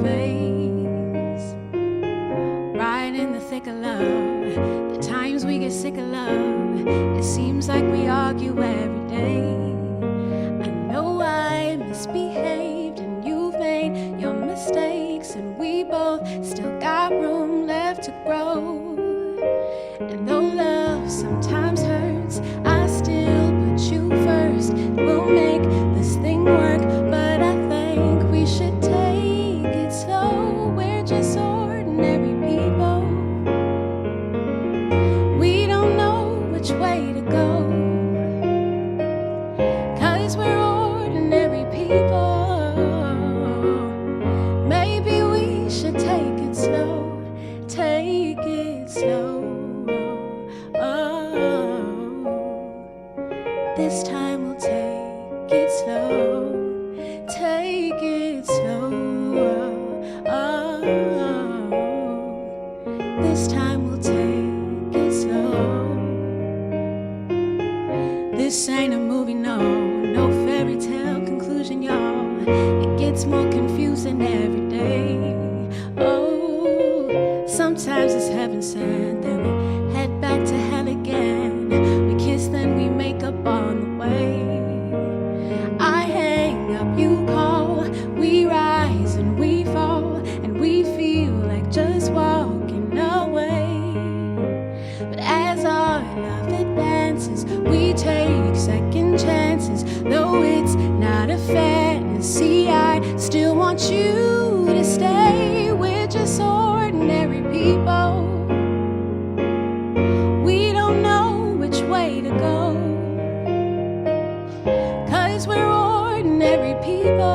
face. Right in the thick of love, the times we get sick of love. It seems like we argue every day. I know I misbehaved and you've made your mistakes, and we both still got room left to grow. And though love sometimes hurts, I still put you first. We'll make this thing work, but I think we should take it slow. We're just ordinary people. We don't know which way to go, 'cause we're ordinary people. Maybe we should take it slow, take it slow. This time we'll take it slow, take it slow. This time we'll take it slow. This ain't a movie, no fairy tale conclusion, y'all. It gets more confusing every day. Oh, sometimes it's heaven sent, then we head back to hell again. We kiss, then we make up on the way. I hang up, you call, we rise and we fall, and we feel like just walking away. But as our love advances, we take second chances. Though it's not a fantasy, I still want you to stay. We're just ordinary people. We don't know which way to go, 'cause we're ordinary people.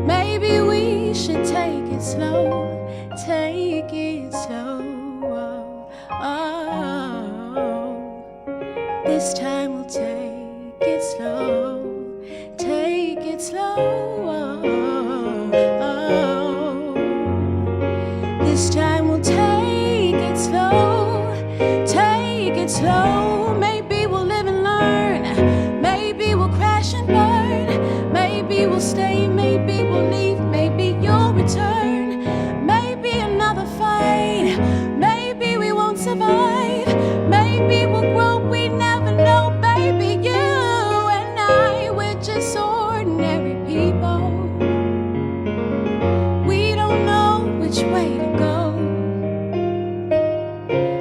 Maybe we should take it slow, take it slow. This time we'll take it slow, take it slow. This time we'll take it slow, take it slow. Maybe we'll live and learn, maybe we'll crash and burn. Maybe we'll stay, maybe we'll leave, maybe you'll return. Maybe another fight, maybe we won't survive. Maybe we'll grow, we never know. Baby, you and I, we're just ordinary people. We don't know which way to go,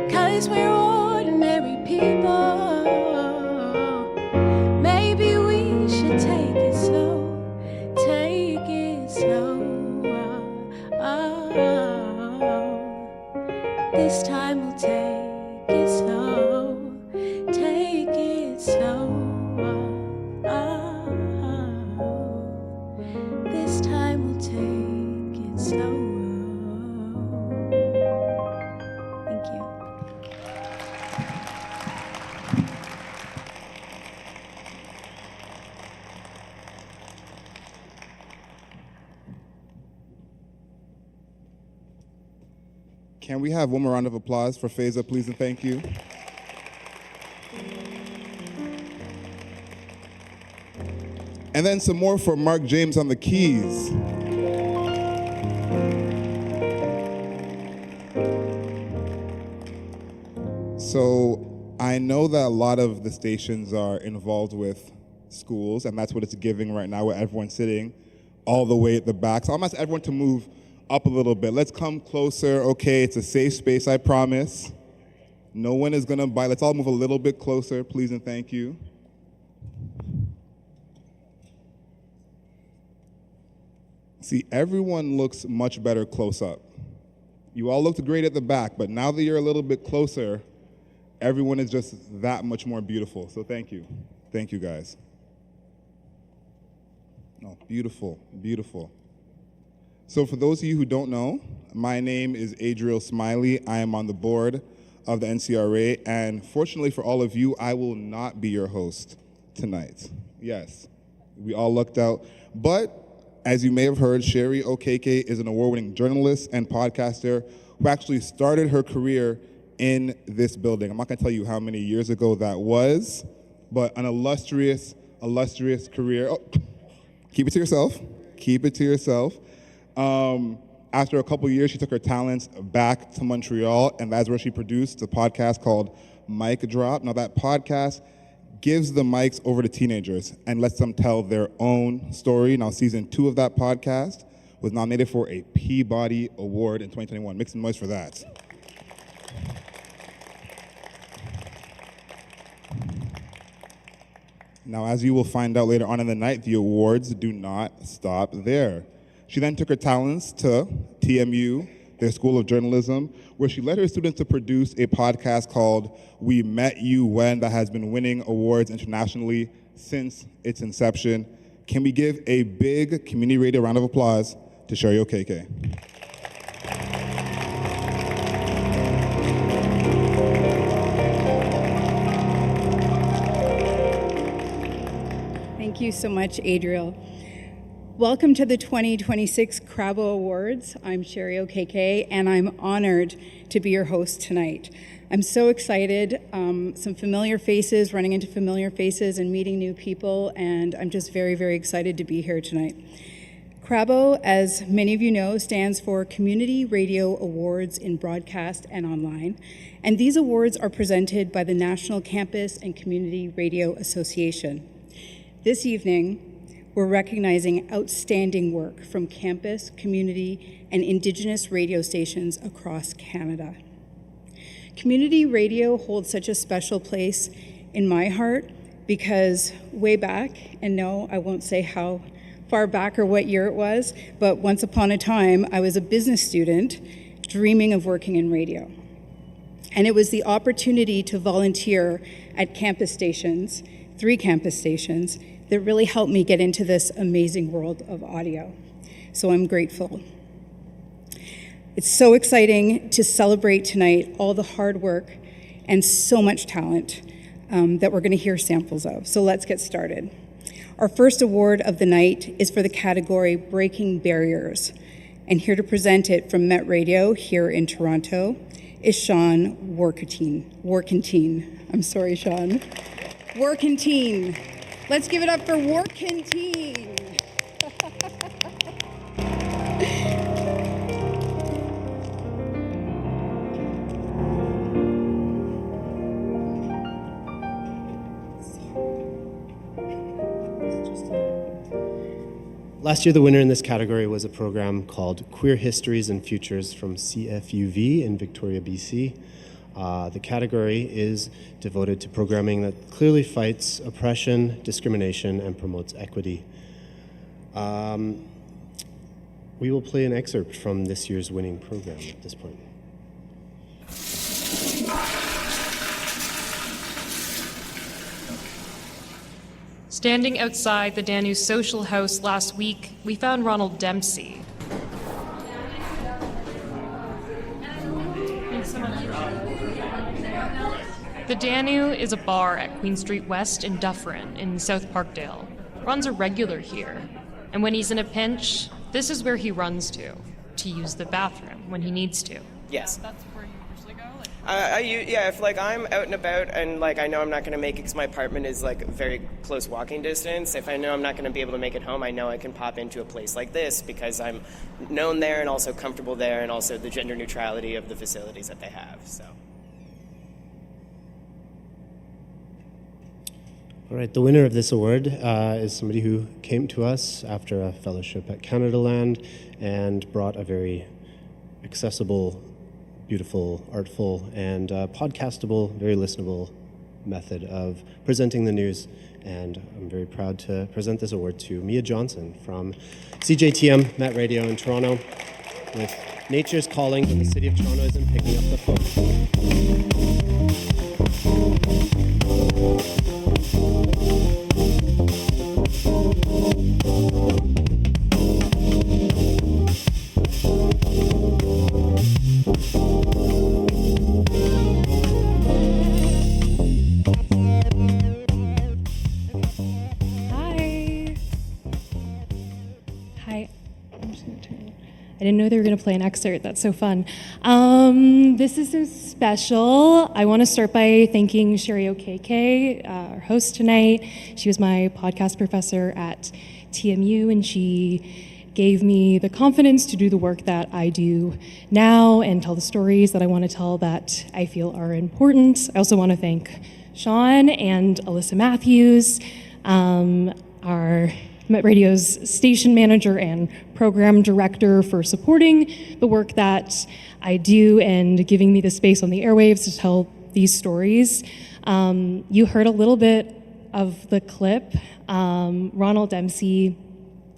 'cause we're ordinary people. Maybe we should take it slow, take it slow. This time we'll take it slow, take it slow. This time we'll take it slow. Thank you. Can we have one more round of applause for Faiza, please, and thank you. And then some more for Mark James on the keys. So I know that a lot of the stations are involved with schools, and that's what it's giving right now, where everyone's sitting all the way at the back. So I'm asking everyone to move up a little bit. Let's come closer. Okay, it's a safe space, I promise. No one is gonna bite. Let's all move a little bit closer, please and thank you. See, everyone looks much better close up. You all looked great at the back, but now that you're a little bit closer, everyone is just that much more beautiful. So thank you. Thank you, guys. Oh, beautiful, beautiful. So for those of you who don't know, my name is Adriel Smiley. I am on the board of the NCRA, and fortunately for all of you, I will not be your host tonight. Yes, we all lucked out. But as you may have heard, Sherry Okeke is an award-winning journalist and podcaster who actually started her career in this building. I'm not gonna tell you how many years ago that was, but an illustrious career. Oh, keep it to yourself. Keep it to yourself. After a couple years, she took her talents back to Montreal, and that's where she produced a podcast called Mic Drop. Now, that podcast gives the mics over to teenagers and lets them tell their own story. Now, season 2 of that podcast was nominated for a Peabody Award in 2021. Make some noise for that. Now, as you will find out later on in the night, the awards do not stop there. She then took her talents to TMU, their School of Journalism, where she led her students to produce a podcast called We Met You When, that has been winning awards internationally since its inception. Can we give a big community radio round of applause to Sherry Okeke? Thank you so much, Adriel. Welcome to the 2026 CRABO Awards. I'm Sherry Okeke, and I'm honored to be your host tonight. I'm so excited. Some familiar faces, running into familiar faces and meeting new people, and I'm just very, very excited to be here tonight. CRABO, as many of you know, stands for Community Radio Awards in Broadcast and Online, and these awards are presented by the National Campus and Community Radio Association. This evening, we're recognizing outstanding work from campus, community, and Indigenous radio stations across Canada. Community radio holds such a special place in my heart because way back, and no, I won't say how far back or what year it was, but once upon a time, I was a business student dreaming of working in radio. And it was the opportunity to volunteer at campus stations, 3 campus stations, that really helped me get into this amazing world of audio. So I'm grateful. It's so exciting to celebrate tonight all the hard work and so much talent that we're going to hear samples of. So let's get started. Our first award of the night is for the category Breaking Barriers. And here to present it from Met Radio here in Toronto is Sean Warkentine. I'm sorry, Sean. Warkentine. Let's give it up for Warkentine. Last year, the winner in this category was a program called Queer Histories and Futures from CFUV in Victoria, BC. The category is devoted to programming that clearly fights oppression, discrimination, and promotes equity. We will play an excerpt from this year's winning program at this point. Standing outside the Danu Social House last week, we found Ronald Dempsey. Thanks so much. The Danu is a bar at Queen Street West in Dufferin in South Parkdale. Ron's a regular here, and when he's in a pinch, this is where he runs to use the bathroom when he needs to. Yes. That's where you usually go? If I'm out and about and I know I'm not going to make it because my apartment is very close walking distance, if I know I'm not going to be able to make it home, I know I can pop into a place like this because I'm known there and also comfortable there, and also the gender neutrality of the facilities that they have, so. All right, the winner of this award is somebody who came to us after a fellowship at Canada Land and brought a very accessible, beautiful, artful, and podcastable, very listenable method of presenting the news. And I'm very proud to present this award to Mia Johnson from CJTM Met Radio in Toronto with Nature's Calling, but the City of Toronto isn't picking up the phone. I didn't know they were going to play an excerpt. That's so fun. This is so special. I want to start by thanking Sherry Okeke, our host tonight. She was my podcast professor at TMU, and she gave me the confidence to do the work that I do now and tell the stories that I want to tell that I feel are important. I also want to thank Sean and Alyssa Matthews, our Met Radio's station manager and program director, for supporting the work that I do and giving me the space on the airwaves to tell these stories. You heard a little bit of the clip. Ronald Dempsey,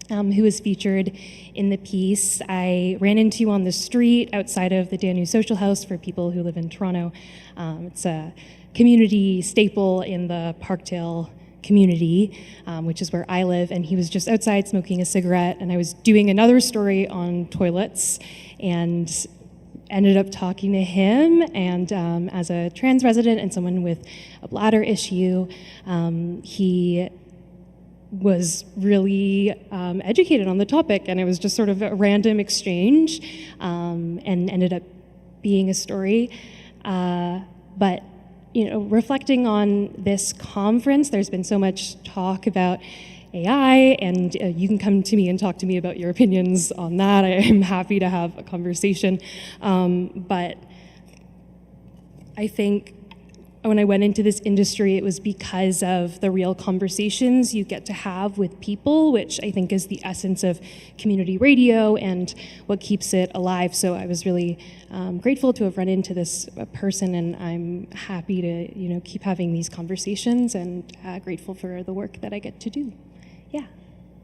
who was featured in the piece, I ran into on the street outside of the Danu Social House for people who live in Toronto. It's a community staple in the Parkdale community, which is where I live, and he was just outside smoking a cigarette, and I was doing another story on toilets and ended up talking to him, and as a trans resident and someone with a bladder issue, he was really educated on the topic, and it was just sort of a random exchange, and ended up being a story. But reflecting on this conference, there's been so much talk about AI, and you can come to me and talk to me about your opinions on that. I am happy to have a conversation. But I think when I went into this industry, it was because of the real conversations you get to have with people, which I think is the essence of community radio and what keeps it alive. So I was really grateful to have run into this person, and I'm happy to keep having these conversations, and grateful for the work that I get to do. Yeah.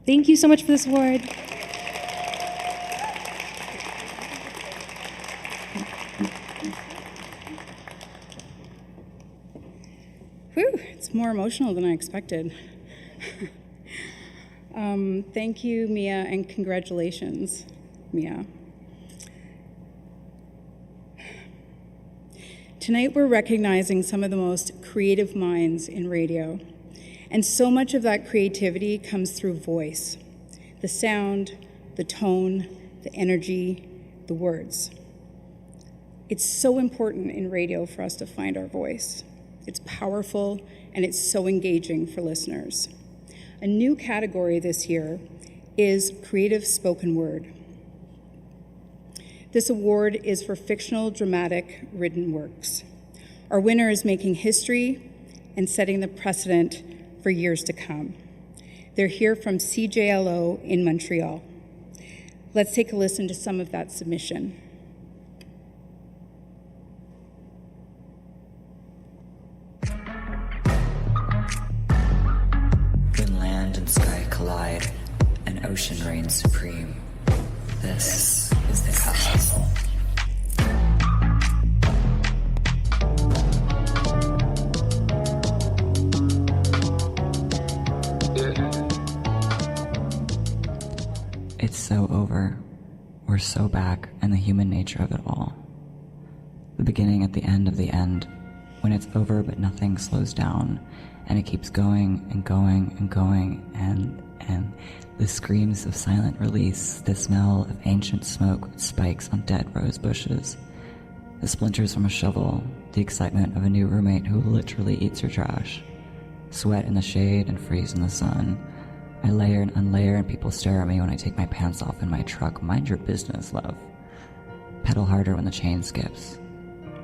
Thank you so much for this award. Whew, it's more emotional than I expected. Thank you, Mia, and congratulations, Mia. Tonight we're recognizing some of the most creative minds in radio, and so much of that creativity comes through voice, the sound, the tone, the energy, the words. It's so important in radio for us to find our voice. It's powerful, and it's so engaging for listeners. A new category this year is Creative Spoken Word. This award is for fictional, dramatic, written works. Our winner is making history and setting the precedent for years to come. They're here from CJLO in Montreal. Let's take a listen to some of that submission. Sky collide, and ocean reigns supreme. This is the castle. It's so over. We're so back, and the human nature of it all. The beginning at the end of the end, when it's over but nothing slows down, and it keeps going and going and going, and the screams of silent release, the smell of ancient smoke with spikes on dead rose bushes, the splinters from a shovel, the excitement of a new roommate who literally eats your trash, sweat in the shade and freeze in the sun. I layer and unlayer, and people stare at me when I take my pants off in my truck. Mind your business, love. Pedal harder when the chain skips.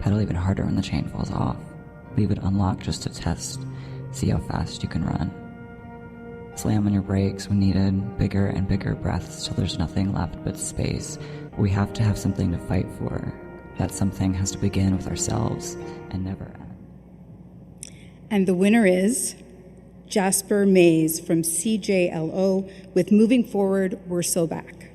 Pedal even harder when the chain falls off. Leave it unlocked just to test. See how fast you can run. Slam on your brakes when needed, bigger and bigger breaths till there's nothing left but space. We have to have something to fight for. That something has to begin with ourselves and never end. And the winner is Jasper Mays from CJLO with Moving Forward, We're So Back.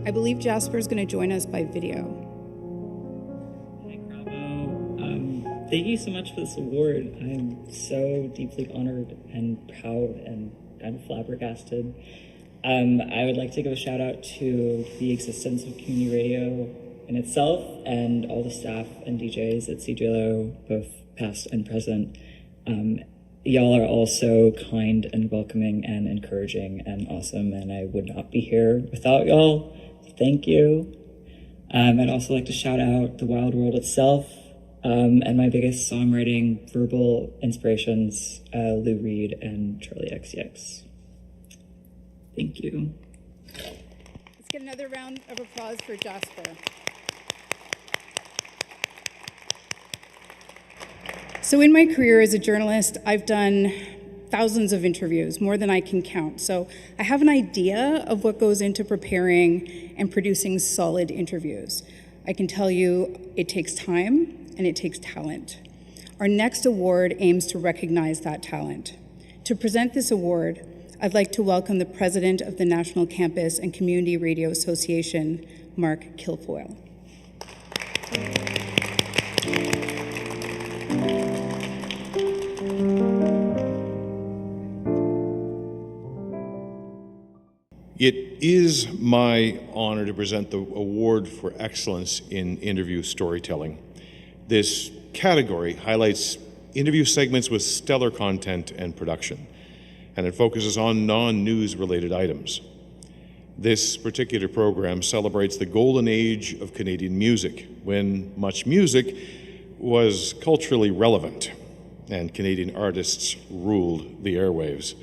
I believe Jasper is going to join us by video. Hi, CRABO. Thank you so much for this award. I'm so deeply honored and proud and kind of flabbergasted. I would like to give a shout out to the existence of community radio in itself and all the staff and DJs at CJLO, both past and present. y'all are all so kind and welcoming and encouraging and awesome, and I would not be here without y'all. Thank you. I'd also like to shout out the Wild World itself, and my biggest songwriting verbal inspirations, Lou Reed and Charlie XCX. Thank you. Let's get another round of applause for Jasper. So in my career as a journalist, I've done thousands of interviews, more than I can count. So I have an idea of what goes into preparing and producing solid interviews. I can tell you it takes time and it takes talent. Our next award aims to recognize that talent. To present this award, I'd like to welcome the president of the National Campus and Community Radio Association, Mark Kilfoyle. It is my honor to present the Award for Excellence in Interview Storytelling. This category highlights interview segments with stellar content and production, and it focuses on non-news related items. This particular program celebrates the golden age of Canadian music, when much music was culturally relevant and Canadian artists ruled the airwaves.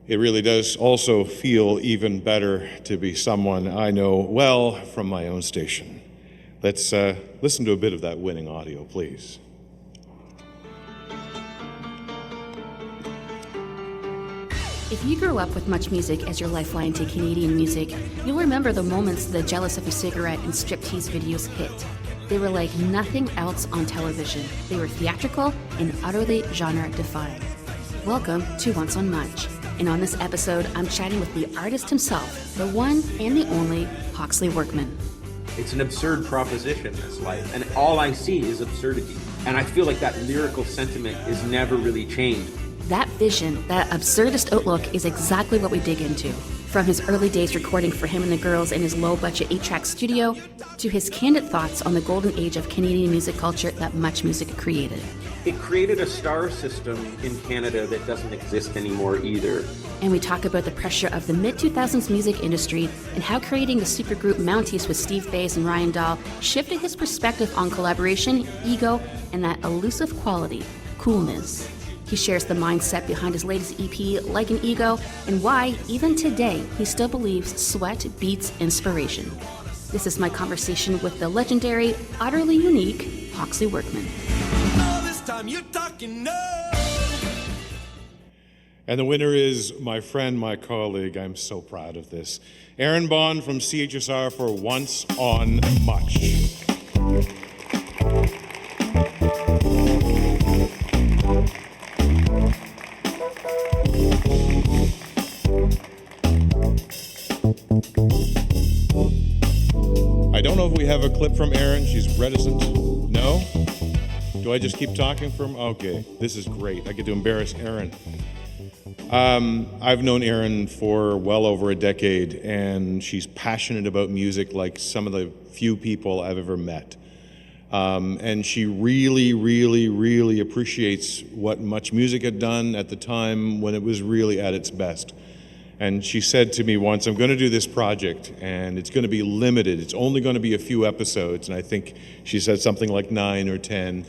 It really does also feel even better to be someone I know well from my own station. Let's listen to a bit of that winning audio, please. If you grew up with much music as your lifeline to Canadian music, you'll remember the moments the Jealous of Your Cigarette and striptease videos hit. They were like nothing else on television. They were theatrical and utterly genre-defying. Welcome to Once on Much. And on this episode, I'm chatting with the artist himself, the one and the only Hawksley Workman. It's an absurd proposition, this life, and all I see is absurdity. And I feel like that lyrical sentiment is never really changed. That vision, that absurdist outlook is exactly what we dig into. From his early days recording for him and the girls in his low-budget 8-track studio, to his candid thoughts on the golden age of Canadian music culture that Much Music created. It created a star system in Canada that doesn't exist anymore either. And we talk about the pressure of the mid-2000s music industry and how creating the supergroup Mounties with Steve Bays and Ryan Dahl shifted his perspective on collaboration, ego, and that elusive quality, coolness. He shares the mindset behind his latest EP, Like an Ego, and why, even today, he still believes sweat beats inspiration. This is my conversation with the legendary, utterly unique Hawksley Workman. And the winner is my friend, my colleague. I'm so proud of this. Aaron Bond from CHSR for Once on Much. I don't know if we have a clip from Erin. She's reticent. No? Do I just keep talking from? Okay, this is great. I get to embarrass Erin. I've known Erin for well over a decade, and she's passionate about music like some of the few people I've ever met. And she really, really, really appreciates what Much Music had done at the time when it was really at its best. And she said to me once, I'm going to do this project, and it's going to be limited. It's only going to be a few episodes. And I think she said something like 9 or 10.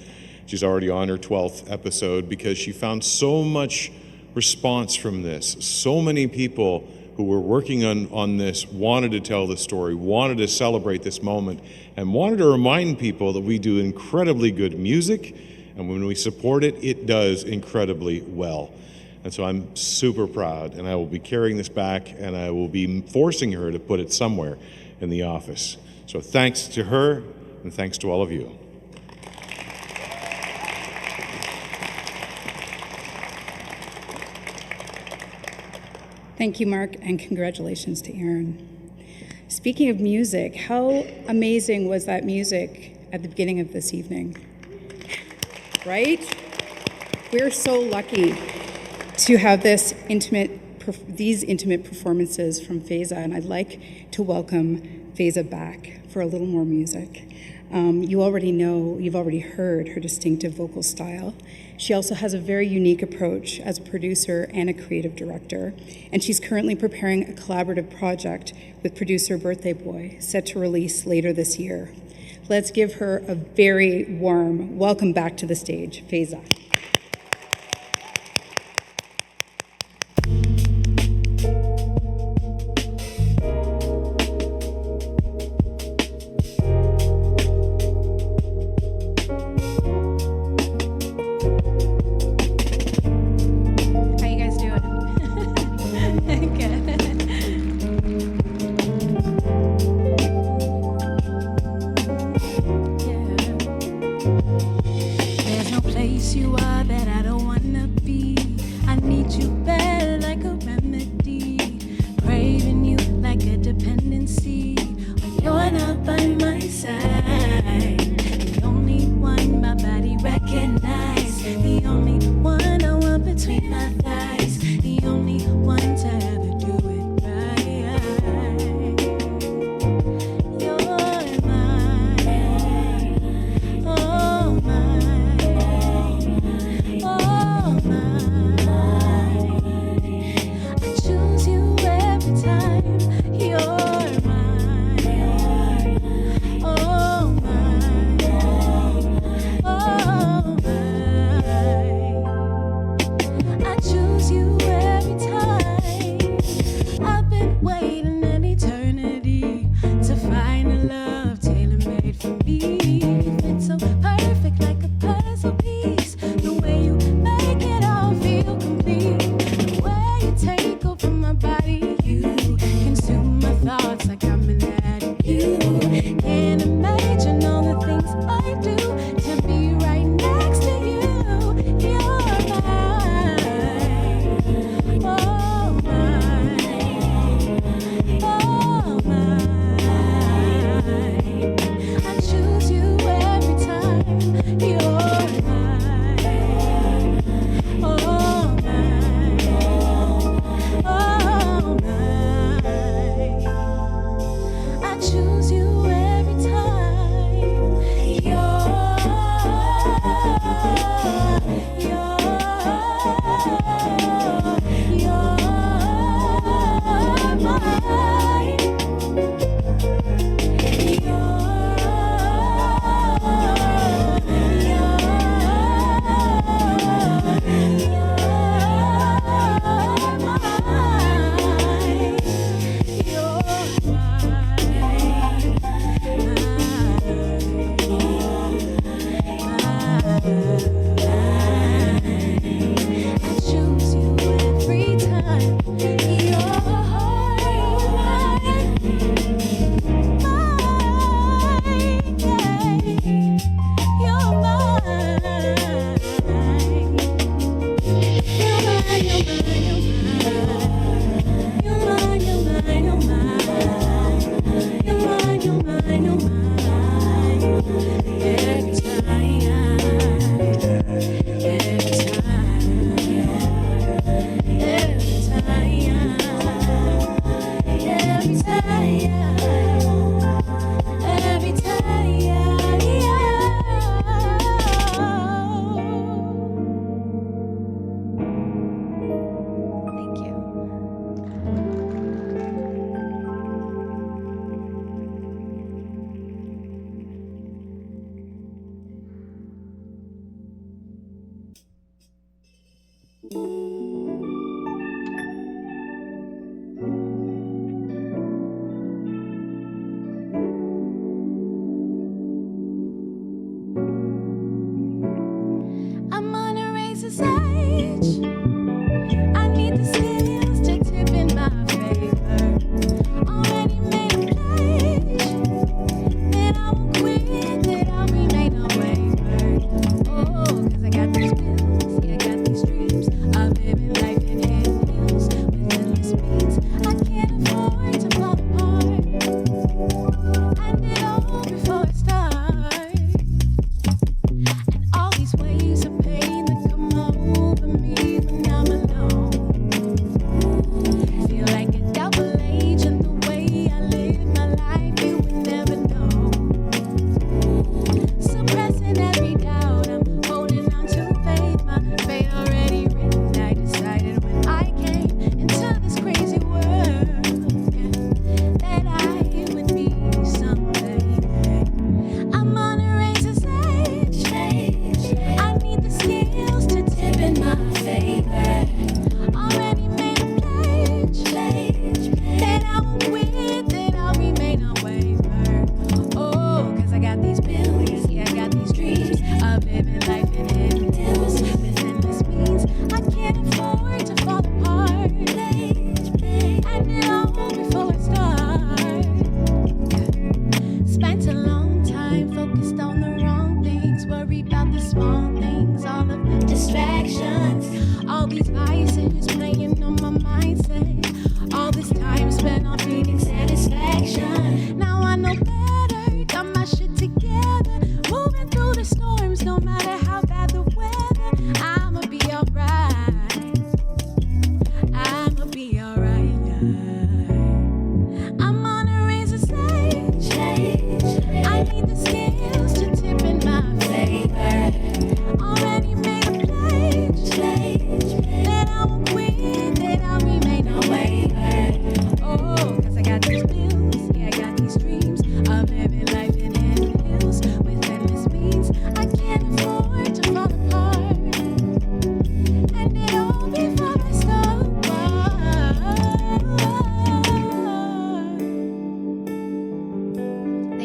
She's already on her 12th episode because she found so much response from this. So many people who were working on this wanted to tell the story, wanted to celebrate this moment, and wanted to remind people that we do incredibly good music, and when we support it, it does incredibly well. And so I'm super proud, and I will be carrying this back, and I will be forcing her to put it somewhere in the office. So thanks to her, and thanks to all of you. Thank you, Mark, and congratulations to Aaron. Speaking of music, how amazing was that music at the beginning of this evening? Right? We're so lucky to have these intimate performances from Faiza, and I'd like to welcome Faiza back for a little more music. You already know, you've already heard her distinctive vocal style. She also has a very unique approach as a producer and a creative director, and she's currently preparing a collaborative project with producer Birthday Boy, set to release later this year. Let's give her a very warm welcome back to the stage, Faiza. You are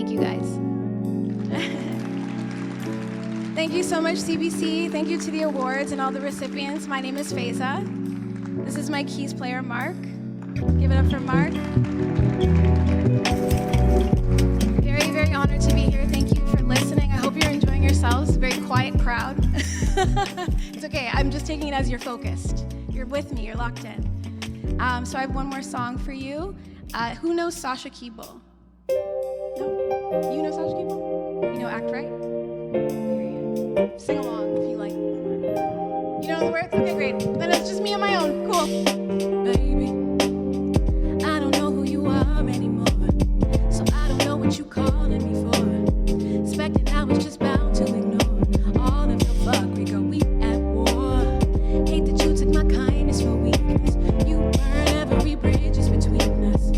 Thank you, guys. Thank you so much, CBC. Thank you to the awards and all the recipients. My name is Faiza. This is my keys player, Mark. Give it up for Mark. Very, very honored to be here. Thank you for listening. I hope you're enjoying yourselves. Very quiet crowd. It's okay. I'm just taking it as you're focused. You're with me. You're locked in. So I have one more song for you. Who knows Sasha Keeble? No? You know Sasha Keeble? You know Act Right? Sing along if you like. You know the words? Okay, great. Then it's just me on my own. Cool. Baby, I don't know who you are anymore, so I don't know what you calling me for. Expecting I was just bound to ignore all of your fuck. We go, we at war. Hate that you took my kindness for weakness. You burn every bridges between us.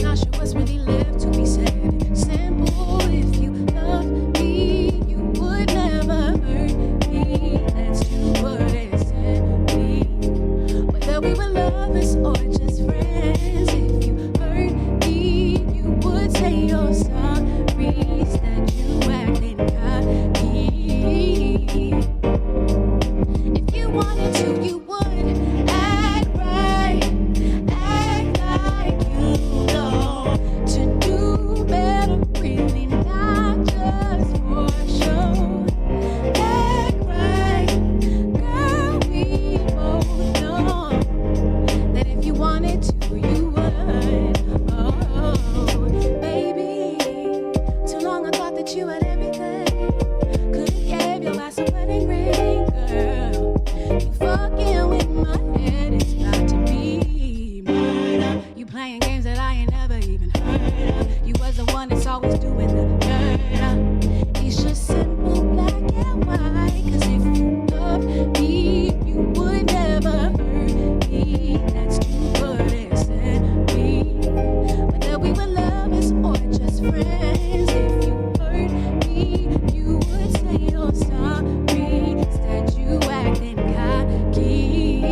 Not sure what's really left to be said. Simple, if you love me, you would never hurt me. Let's do what it said be. Whether we were lovers or just friends, if you hurt me, you would say you're sorry. That you acted cocky. If you wanted to, you would act right, act like you know to do better, really not just for show. Act right, girl, we both know that if you wanted to, you would. Oh, baby, too long I thought that you had everything. Could've gave your last a wedding ring, girl. You fucking with my head, it's about to be murder. You playing games that I ain't never even heard of. You was the one that's always doing the murder. It's just simple, black and white. 'Cause if you love me, you would never hurt me. That's true what it said be. Whether we were lovers or just friends, if you hurt me, you would say you're sorry. Instead you acting cocky.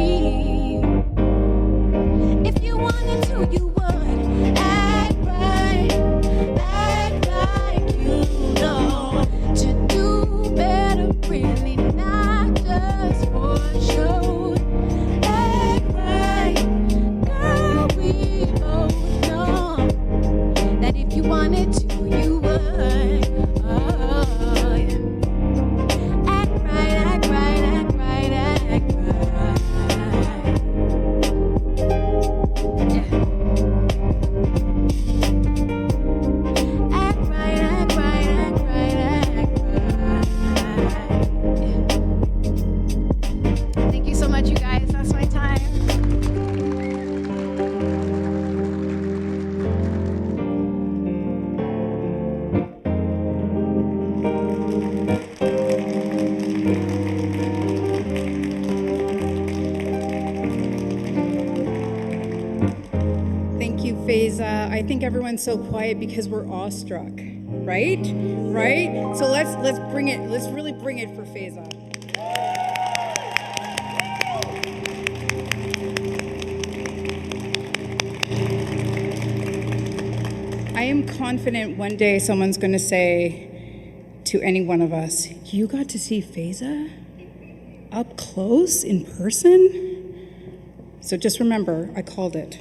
If you wanted to, you would act right, act like you know to do better, really not just for show. Act right, girl, we both know that if you wanted to, you would. Oh, yeah. Act right, act right, act right, act right. Yeah. Act right, act right, act right, act right. Yeah. Thank you so much, you guys. That's my time. Thank you, Faiza. I think everyone's so quiet because we're awestruck, right? Right? So let's bring it. Let's really bring it for Faiza. I am confident one day someone's going to say to any one of us, "You got to see Faiza up close in person?" So just remember, I called it.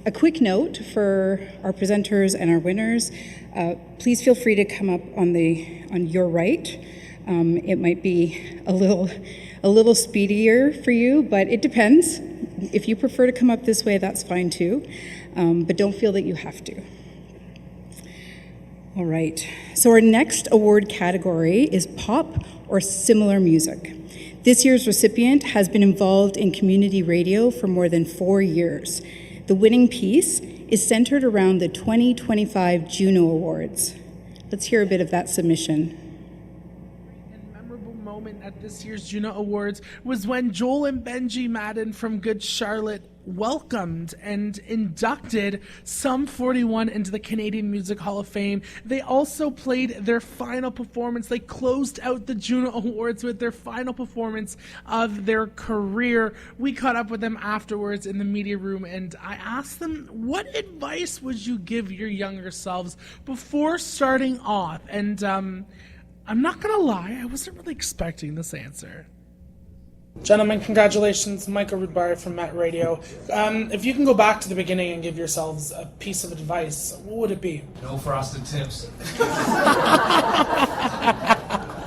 A quick note for our presenters and our winners. Please feel free to come up on your right. It might be a little speedier for you, but it depends. If you prefer to come up this way, that's fine too. But don't feel that you have to. All right. So our next award category is pop or similar music. This year's recipient has been involved in community radio for more than 4 years. The winning piece is centered around the 2025 Juno Awards. Let's hear a bit of that submission. And memorable moment at this year's Juno Awards was when Joel and Benji Madden from Good Charlotte welcomed and inducted Sum 41 into the Canadian Music Hall of Fame. They also played their final performance. They closed out the Juno Awards with their final performance of their career. We caught up with them afterwards in the media room, and I asked them, what advice would you give your younger selves before starting off? And I'm not gonna lie, I wasn't really expecting this answer. Gentlemen, congratulations. Michael Rudbari from Met Radio. If you can go back to the beginning and give yourselves a piece of advice, what would it be? No frosted tips.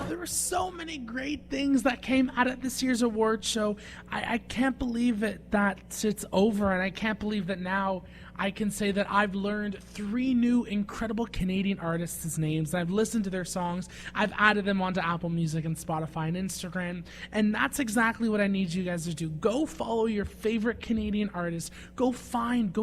There were so many great things that came out of this year's award show. I can't believe it that it's over, and I can't believe that now I can say that I've learned 3 new incredible Canadian artists' names. I've listened to their songs. I've added them onto Apple Music and Spotify and Instagram. And that's exactly what I need you guys to do. Go follow your favorite Canadian artists. Go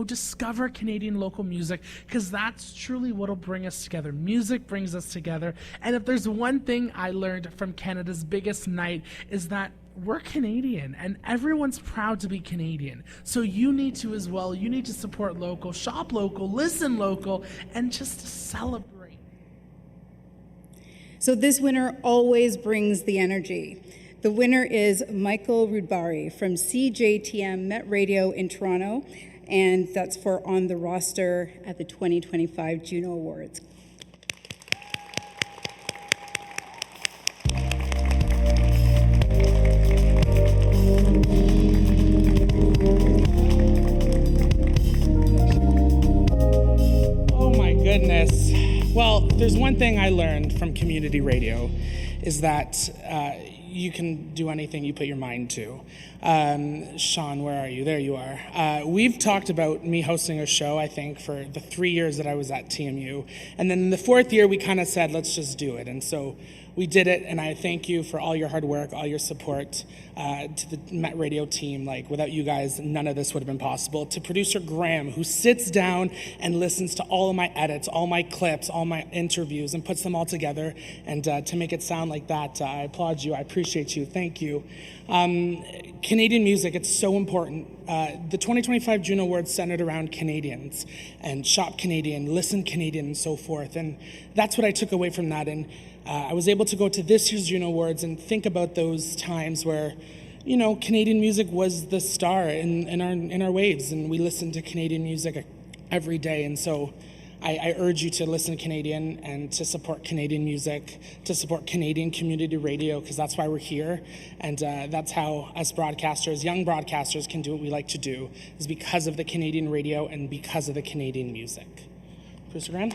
discover Canadian local music, because that's truly what'll bring us together. Music brings us together. And if there's one thing I learned from Canada's biggest night, is that we're Canadian, and everyone's proud to be Canadian. So you need to as well. You need to support local, shop local, listen local, and just celebrate. So this winner always brings the energy. The winner is Michael Rudbari from CJTM Met Radio in Toronto, and that's for On the Roster at the 2025 Juno Awards. Goodness. Well, there's one thing I learned from community radio, is that you can do anything you put your mind to. Sean, where are you? There you are. We've talked about me hosting a show, I think, for the 3 years that I was at TMU. And then in the 4th year, we kind of said, let's just do it. And so we did it, and I thank you for all your hard work, all your support to the Met Radio team. Like, without you guys, none of this would have been possible. To producer Graham, who sits down and listens to all of my edits, all my clips, all my interviews, and puts them all together, and to make it sound like that, I applaud you. I appreciate you. Thank you. Canadian music, it's so important. The 2025 Juno Awards centered around Canadians, and shop Canadian, listen Canadian, and so forth. And that's what I took away from that. And I was able to go to this year's Juno Awards and think about those times where, you know, Canadian music was the star in our waves, and we listened to Canadian music every day. And so I urge you to listen Canadian and to support Canadian music, to support Canadian community radio, because that's why we're here. And that's how us broadcasters, young broadcasters, can do what we like to do, is because of the Canadian radio and because of the Canadian music. Producer Graham?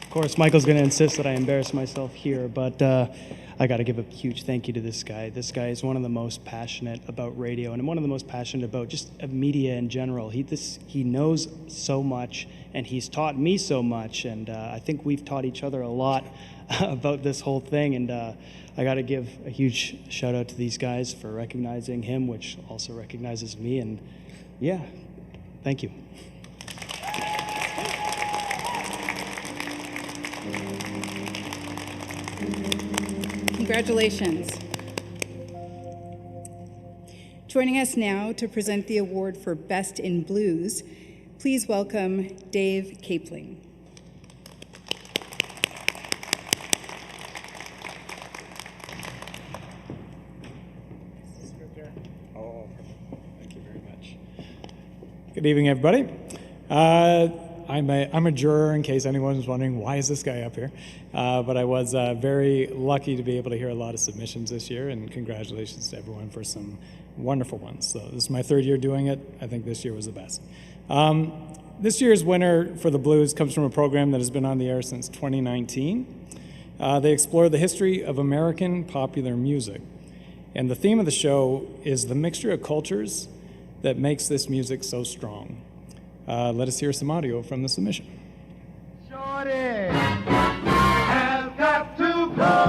Of course, Michael's going to insist that I embarrass myself here, but I got to give a huge thank you to this guy. This guy is one of the most passionate about radio, and one of the most passionate about just media in general. He knows so much, and he's taught me so much, and I think we've taught each other a lot about this whole thing. And I got to give a huge shout out to these guys for recognizing him, which also recognizes me. And yeah, thank you. Congratulations. Joining us now to present the award for Best in Blues, please welcome Dave Capling. Oh, thank you very much. Good evening, everybody. I'm a juror, in case anyone was wondering, why is this guy up here? But I was very lucky to be able to hear a lot of submissions this year, and congratulations to everyone for some wonderful ones. So this is my 3rd year doing it. I think this year was the best. This year's winner for the Blues comes from a program that has been on the air since 2019. They explore the history of American popular music. And the theme of the show is the mixture of cultures that makes this music so strong. Let us hear some audio from the submission. Shorty has got to go.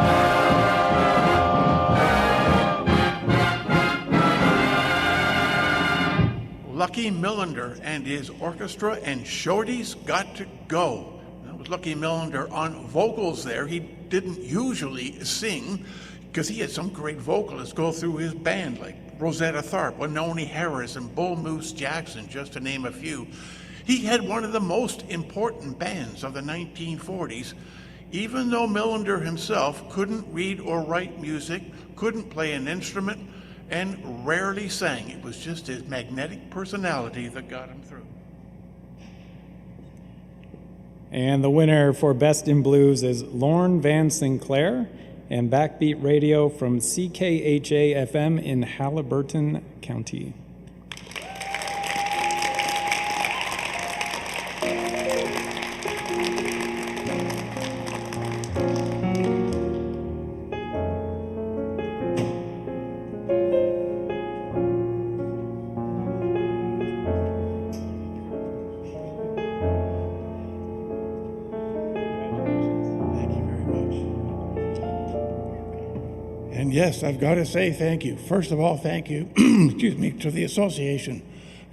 Lucky Millender and his orchestra and Shorty's Got to Go. That was Lucky Millender on vocals there. He didn't usually sing. because he had some great vocalists go through his band, like Rosetta Tharpe, Wynonie Harris, and Bull Moose Jackson, just to name a few. He had one of the most important bands of the 1940s, even though Millender himself couldn't read or write music, couldn't play an instrument, and rarely sang. It was just his magnetic personality that got him through. And the winner for Best in Blues is Lorne Van Sinclair and Backbeat Radio from CKHA-FM in Haliburton County. And yes, I've got to say thank you. First of all, thank you, excuse me, to the association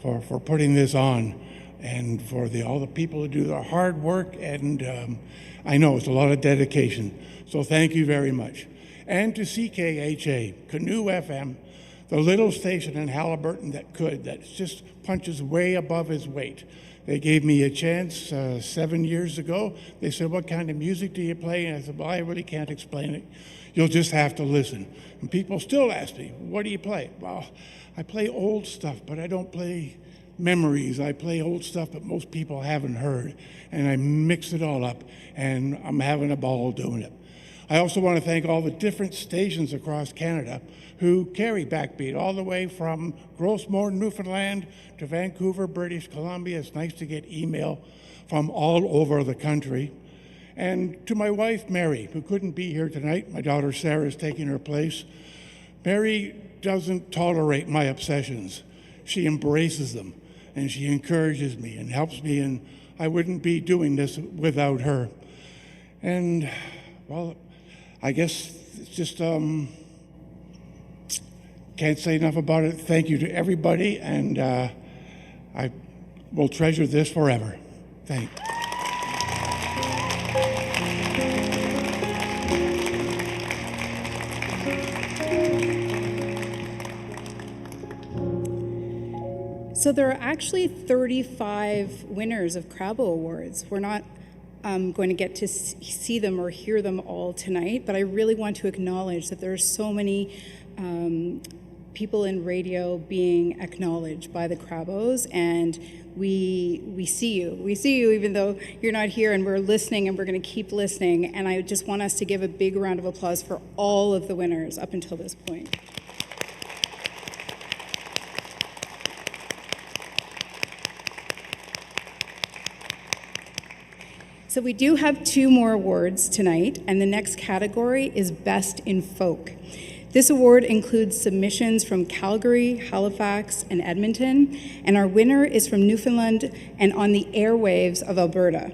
for putting this on, and for all the people who do the hard work, and I know it's a lot of dedication. So thank you very much. And to CKHA, Canoe FM, the little station in Haliburton that just punches way above his weight. They gave me a chance 7 years ago. They said, "What kind of music do you play?" And I said, "Well, I really can't explain it. You'll just have to listen." And people still ask me, "What do you play?" Well, I play old stuff, but I don't play memories. I play old stuff that most people haven't heard. And I mix it all up, and I'm having a ball doing it. I also want to thank all the different stations across Canada who carry Backbeat, all the way from Grossmore, Newfoundland, to Vancouver, British Columbia. It's nice to get email from all over the country. And to my wife, Mary, who couldn't be here tonight. My daughter, Sarah, is taking her place. Mary doesn't tolerate my obsessions. She embraces them, and she encourages me and helps me, and I wouldn't be doing this without her. And, well, I guess it's just, can't say enough about it. Thank you to everybody, and I will treasure this forever. Thank you. So there are actually 35 winners of CRABO Awards. We're not going to get to see them or hear them all tonight, but I really want to acknowledge that there are so many people in radio being acknowledged by the CRABOs, and we see you. We see you even though you're not here, and we're listening, and we're going to keep listening. And I just want us to give a big round of applause for all of the winners up until this point. So we do have 2 more awards tonight, and the next category is Best in Folk. This award includes submissions from Calgary, Halifax, and Edmonton, and our winner is from Newfoundland and on the airwaves of Alberta.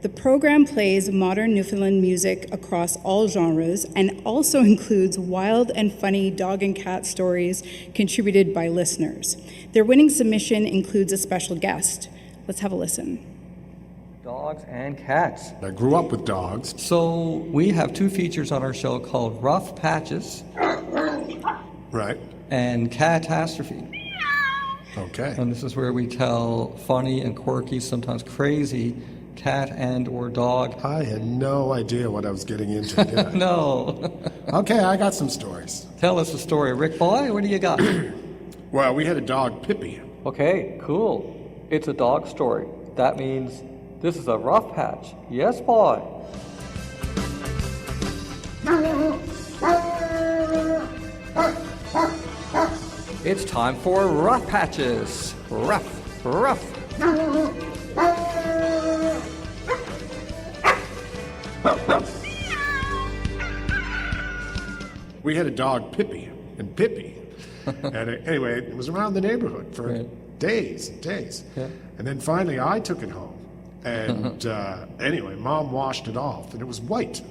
The program plays modern Newfoundland music across all genres and also includes wild and funny dog and cat stories contributed by listeners. Their winning submission includes a special guest. Let's have a listen. Dogs and cats. I grew up with dogs. So we have 2 features on our show called Rough Patches. Right. And Catastrophe. Okay. And this is where we tell funny and quirky, sometimes crazy, cat and or dog. I had no idea what I was getting into, did I? No. Okay, I got some stories. Tell us a story, Rick Boy. What do you got? Well, we had a dog, Pippi. Okay, cool. It's a dog story. That means this is a rough patch. Yes, boy. It's time for rough patches. Rough, rough. We had a dog, Pippi, and Pippi. And anyway, it was around the neighborhood for days and days. Yeah. And then finally I took it home. And anyway, Mom washed it off, and it was white.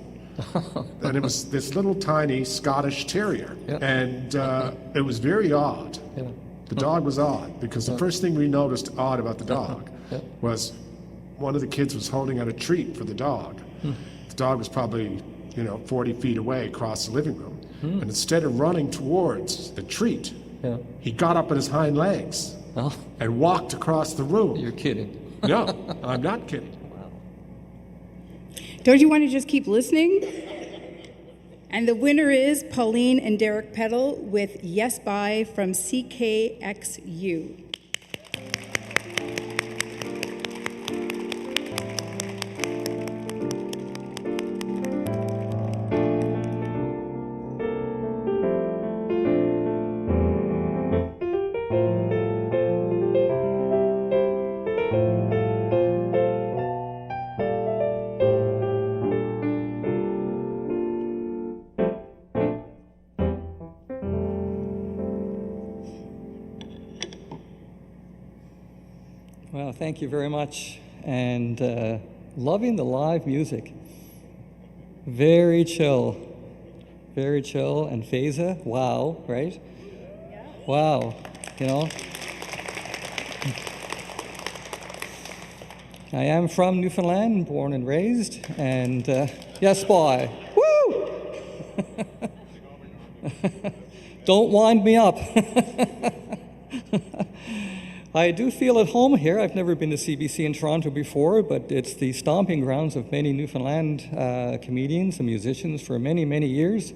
And it was this little tiny Scottish terrier. Yeah. And it was very odd. Yeah. The dog was odd, because the first thing we noticed odd about the dog was one of the kids was holding out a treat for the dog. The dog was probably, 40 feet away across the living room. And instead of running towards the treat, he got up on his hind legs and walked across the room. You're kidding. No, I'm not kidding. Don't you want to just keep listening? And the winner is Pauline and Derek Peddle with Yes Bye from CKXU. Well, thank you very much. And loving the live music. Very chill. Very chill. And Faiza, wow, right? Wow, you know. I am from Newfoundland, born and raised, and yes, boy. Woo! Don't wind me up. I do feel at home here. I've never been to CBC in Toronto before, but it's the stomping grounds of many Newfoundland comedians and musicians for many, many years.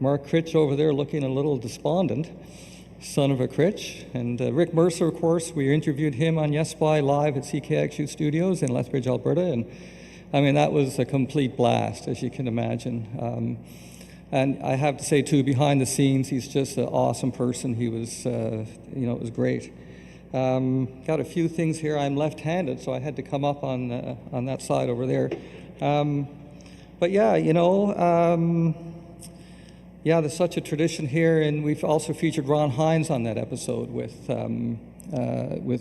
Mark Critch over there looking a little despondent, son of a Critch. And Rick Mercer, of course, we interviewed him on Yes By live at CKXU Studios in Lethbridge, Alberta. And I mean, that was a complete blast, as you can imagine. And I have to say, too, behind the scenes, he's just an awesome person. He was, it was great. Got a few things here. I'm left-handed, so I had to come up on that side over there. But yeah, there's such a tradition here, and we've also featured Ron Hines on that episode with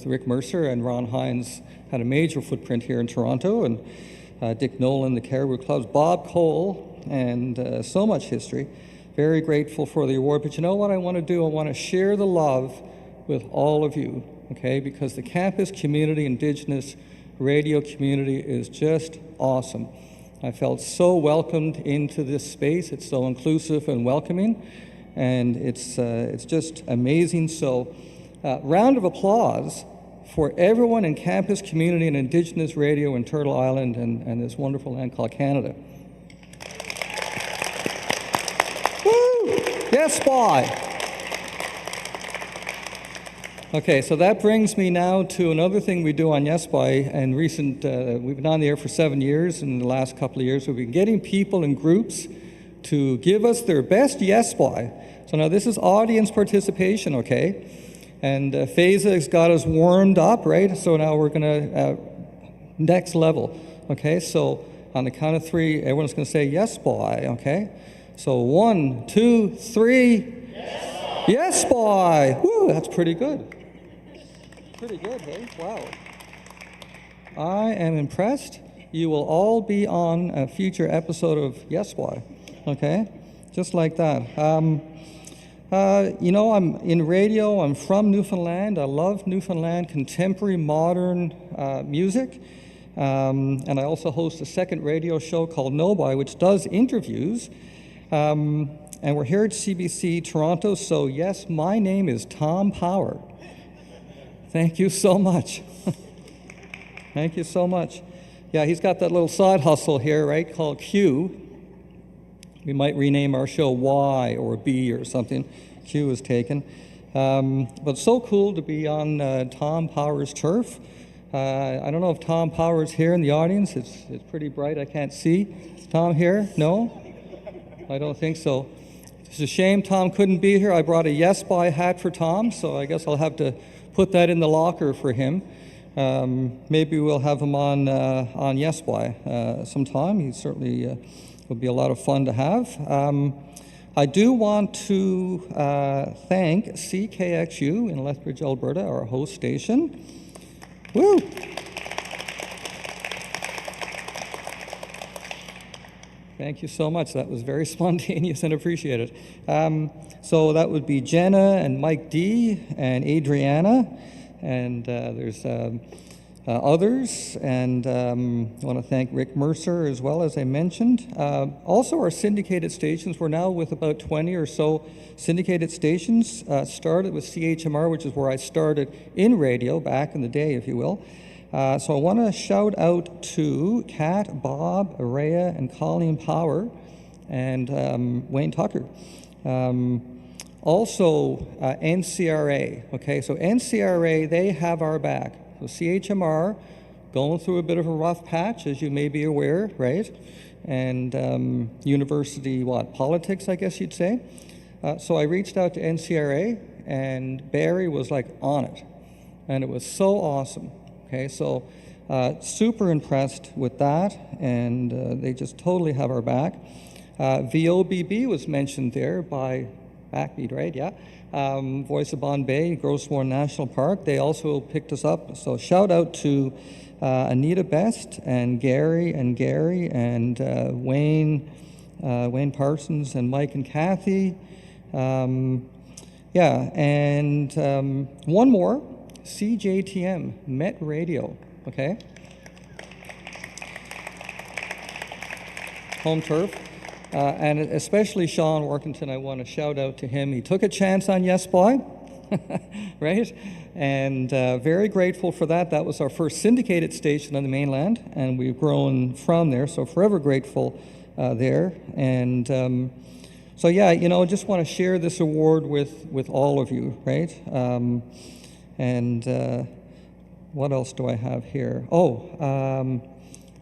Rick Mercer, and Ron Hines had a major footprint here in Toronto, and Dick Nolan, the Caribou Clubs, Bob Cole, and so much history. Very grateful for the award, but you know what I want to do? I want to share the love with all of you, okay? Because the campus community, Indigenous radio community is just awesome. I felt so welcomed into this space. It's so inclusive and welcoming, and it's just amazing. So, round of applause for everyone in campus community and Indigenous radio in Turtle Island and this wonderful land called Canada. Woo! Yes, bye. Okay, so that brings me now to another thing we do on Yes By. And we've been on the air for 7 years. In the last couple of years, we've been getting people in groups to give us their best Yes By. So now this is audience participation, okay? And Faiza has got us warmed up, right? So now we're gonna, next level, okay? So on the count of three, everyone's gonna say Yes By, okay? So 1, 2, 3. Yes By! Woo, that's pretty good. Pretty good, hey? Wow. I am impressed. You will all be on a future episode of Yes By, okay? Just like that. I'm in radio. I'm from Newfoundland. I love Newfoundland contemporary modern music. And I also host a second radio show called No By, which does interviews. And we're here at CBC Toronto. So yes, my name is Tom Power. Thank you so much. Thank you so much. Yeah, he's got that little side hustle here, right, called Q. We might rename our show Y or B or something. Q is taken. But so cool to be on Tom Power's turf. I don't know if Tom Power's here in the audience. It's pretty bright. I can't see. Is Tom here? No? I don't think so. It's a shame Tom couldn't be here. I brought a Yes By hat for Tom, so I guess I'll have to put that in the locker for him. Maybe we'll have him on Yes By sometime. He certainly would be a lot of fun to have. I do want to thank CKXU in Lethbridge, Alberta, our host station. Woo! Thank you so much. That was very spontaneous and appreciated. So that would be Jenna and Mike D and Adriana, and there's others, and I want to thank Rick Mercer as well, as I mentioned. Also, our syndicated stations, we're now with about 20 or so syndicated stations. Started with CHMR, which is where I started in radio back in the day, if you will. So I want to shout out to Kat, Bob, Araya, and Colleen Power, and Wayne Tucker. Also, NCRA, okay? So NCRA, they have our back. So CHMR, going through a bit of a rough patch, as you may be aware, right? And university, politics, I guess you'd say. So I reached out to NCRA, and Barry was like on it. And it was so awesome, okay? So super impressed with that, and they just totally have our back. VOBB was mentioned there by Backbeat, right? Yeah. Voice of Bombay, Grossmore National Park, they also picked us up. So shout out to Anita Best and Gary and Wayne Parsons and Mike and Kathy. Yeah, and one more, CJTM, Met Radio, okay? Home turf. And especially Sean Workington, I want to shout out to him. He took a chance on Yes Boy, right? And very grateful for that. That was our first syndicated station on the mainland, and we've grown from there, so forever grateful there. And so yeah, just want to share this award with all of you, right? And what else do I have here?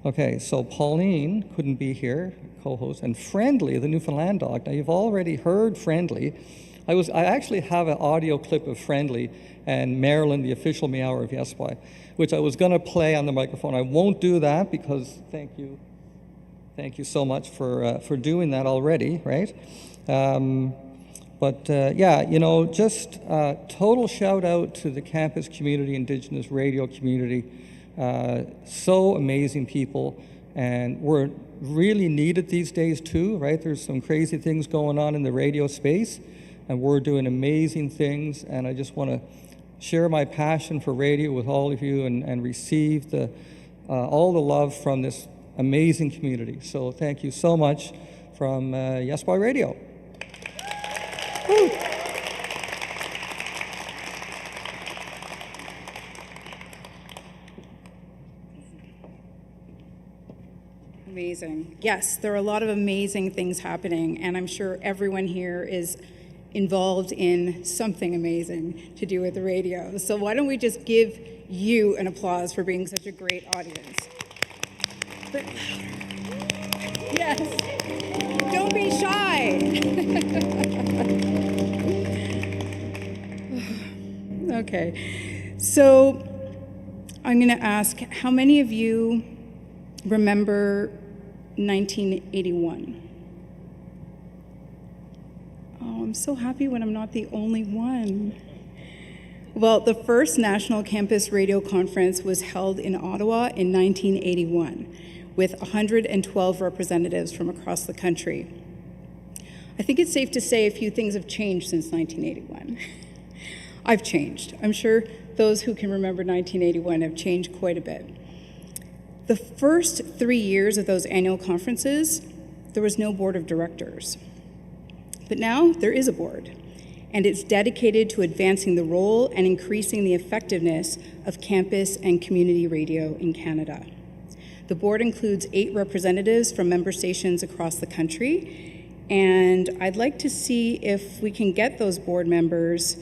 Okay, so Pauline couldn't be here, co-host, and Friendly, the Newfoundland dog. Now, you've already heard Friendly. I actually have an audio clip of Friendly and Marilyn, the official meower of Yes Boy, which I was going to play on the microphone. I won't do that because thank you so much for doing that already, right? Yeah, just total shout out to the campus community, Indigenous radio community. So amazing people, and we're really needed these days too, right? There's some crazy things going on in the radio space, and we're doing amazing things, and I just want to share my passion for radio with all of you and receive all the love from this amazing community. So thank you so much from Yes Boy Radio. Woo. Amazing. Yes, there are a lot of amazing things happening, and I'm sure everyone here is involved in something amazing to do with the radio. So why don't we just give you an applause for being such a great audience. But, yes, don't be shy. Okay, so I'm going to ask, how many of you remember 1981? Oh, I'm so happy when I'm not the only one. Well, the first National Campus Radio Conference was held in Ottawa in 1981 with 112 representatives from across the country. I think it's safe to say a few things have changed since 1981. I've changed. I'm sure those who can remember 1981 have changed quite a bit. The first 3 years of those annual conferences, there was no board of directors. But now there is a board, and it's dedicated to advancing the role and increasing the effectiveness of campus and community radio in Canada. The board includes 8 representatives from member stations across the country, and I'd like to see if we can get those board members,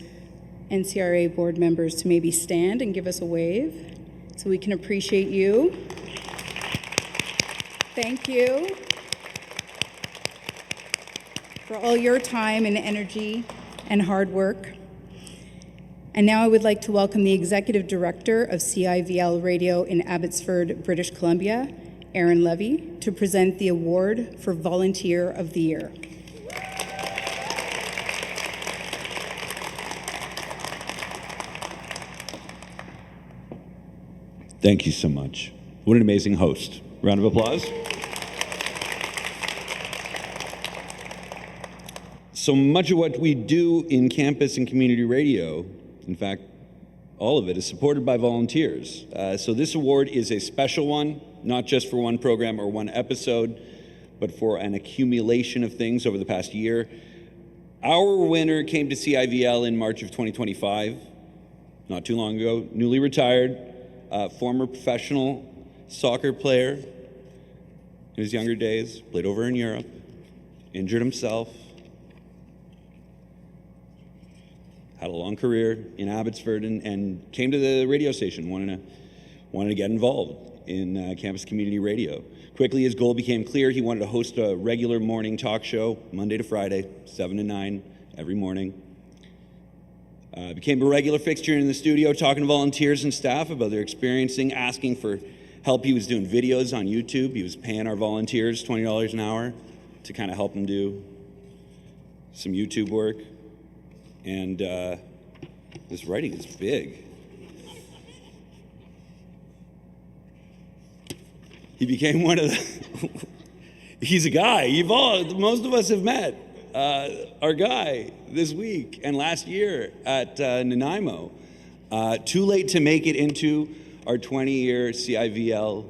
NCRA board members, to maybe stand and give us a wave so we can appreciate you. Thank you for all your time and energy and hard work. And now I would like to welcome the Executive Director of CIVL Radio in Abbotsford, British Columbia, Aaron Levy, to present the award for Volunteer of the Year. Thank you so much. What an amazing host. Round of applause. So much of what we do in campus and community radio, in fact, all of it is supported by volunteers. So this award is a special one, not just for one program or one episode, but for an accumulation of things over the past year. Our winner came to CIVL in March of 2025, not too long ago, newly retired, former professional soccer player in his younger days, played over in Europe, injured himself, had a long career in Abbotsford, and came to the radio station, wanted to get involved in campus community radio. Quickly, his goal became clear. He wanted to host a regular morning talk show, Monday to Friday, 7 to 9, every morning. Became a regular fixture in the studio, talking to volunteers and staff about their experiencing, asking for help. He was doing videos on YouTube. He was paying our volunteers $20 an hour to kind of help him do some YouTube work. And this writing is big. He became one of the, he's a guy, most of us have met our guy this week and last year at Nanaimo. Too late to make it into our 20-year CIVL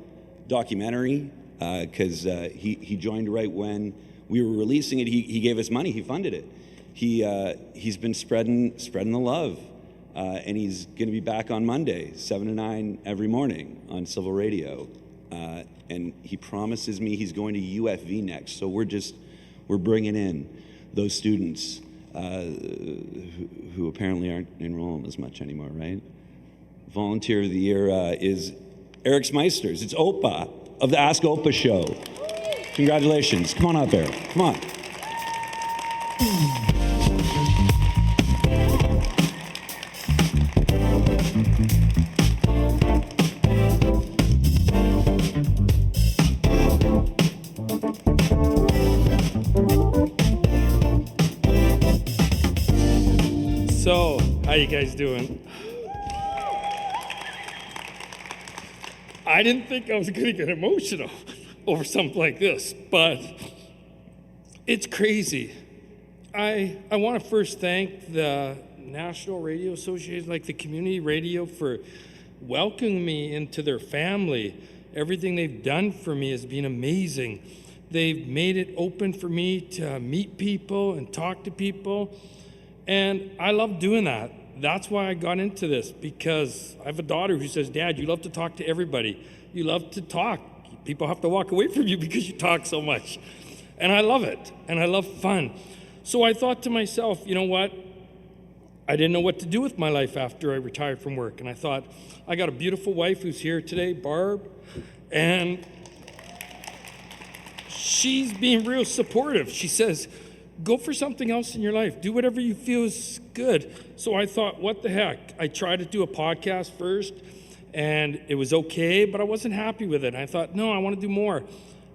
documentary, because he joined right when we were releasing it. He gave us money, he funded it. He's been spreading the love, and he's going to be back on Monday, 7 to 9 every morning on Civil Radio. And he promises me he's going to UFV next. So we're bringing in those students who apparently aren't enrolling as much anymore, right? Volunteer of the Year is Eric Smeisters. It's Opa of the Ask Opa show. Congratulations. Come on up, Eric. Come on. So, how you guys doing? I didn't think I was going to get emotional over something like this, but it's crazy. I want to first thank the National Radio Association, like the community radio, for welcoming me into their family. Everything they've done for me has been amazing. They've made it open for me to meet people and talk to people. And I love doing that. That's why I got into this, because I have a daughter who says, Dad, you love to talk to everybody. You love to talk. People have to walk away from you because you talk so much. And I love it, and I love fun. So I thought to myself, you know what? I didn't know what to do with my life after I retired from work. And I thought, I got a beautiful wife who's here today, Barb, and she's being real supportive. She says, go for something else in your life. Do whatever you feel is good. So I thought, what the heck? I tried to do a podcast first, and it was okay, but I wasn't happy with it. I thought, no, I want to do more.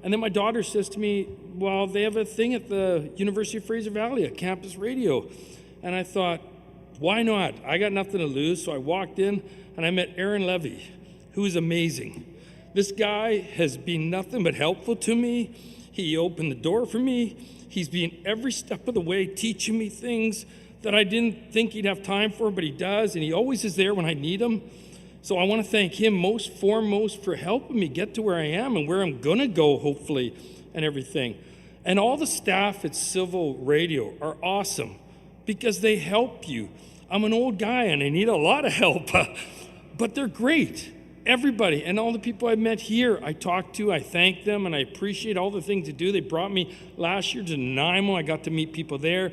And then my daughter says to me, well, they have a thing at the University of Fraser Valley, a campus radio. And I thought, why not? I got nothing to lose. So I walked in, and I met Aaron Levy, who is amazing. This guy has been nothing but helpful to me. He opened the door for me. He's been every step of the way teaching me things that I didn't think he'd have time for, but he does, and he always is there when I need him. So I want to thank him most foremost for helping me get to where I am and where I'm going to go, hopefully, and everything. And all the staff at Civil Radio are awesome because they help you. I'm an old guy, and I need a lot of help, but they're great. Everybody and all the people I met here, I talked to, I thank them, and I appreciate all the things they do. They brought me last year to Nanaimo. I got to meet people there.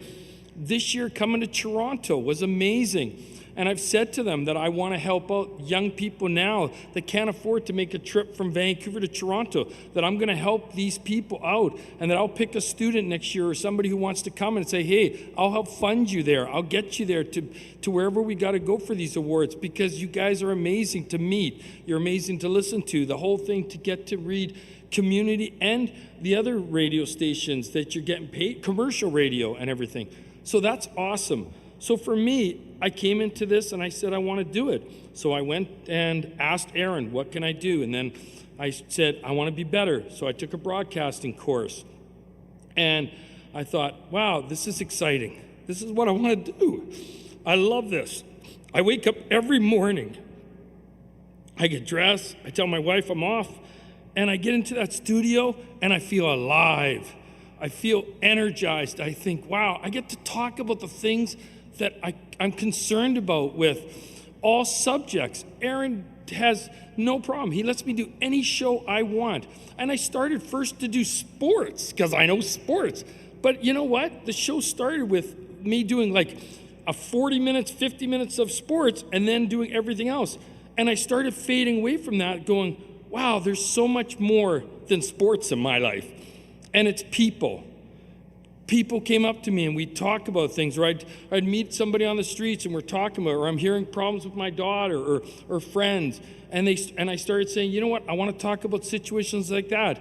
This year, coming to Toronto was amazing. And I've said to them that I want to help out young people now that can't afford to make a trip from Vancouver to Toronto, that I'm going to help these people out, and that I'll pick a student next year or somebody who wants to come and say, hey, I'll help fund you there. I'll get you there to wherever we got to go for these awards, because you guys are amazing to meet. You're amazing to listen to. The whole thing to get to read community and the other radio stations that you're getting paid, commercial radio and everything. So that's awesome. So for me, I came into this and I said, I want to do it. So I went and asked Aaron, what can I do? And then I said, I want to be better. So I took a broadcasting course. And I thought, wow, this is exciting. This is what I want to do. I love this. I wake up every morning, I get dressed, I tell my wife I'm off, and I get into that studio and I feel alive. I feel energized. I think, wow, I get to talk about the things that I'm concerned about with all subjects. Aaron has no problem. He lets me do any show I want. And I started first to do sports because I know sports. But you know what? The show started with me doing like a 40 minutes, 50 minutes of sports and then doing everything else. And I started fading away from that going, wow, there's so much more than sports in my life. And it's people. People came up to me and we'd talk about things, or I'd meet somebody on the streets and we're talking about, or I'm hearing problems with my daughter or friends. And I started saying, you know what, I want to talk about situations like that.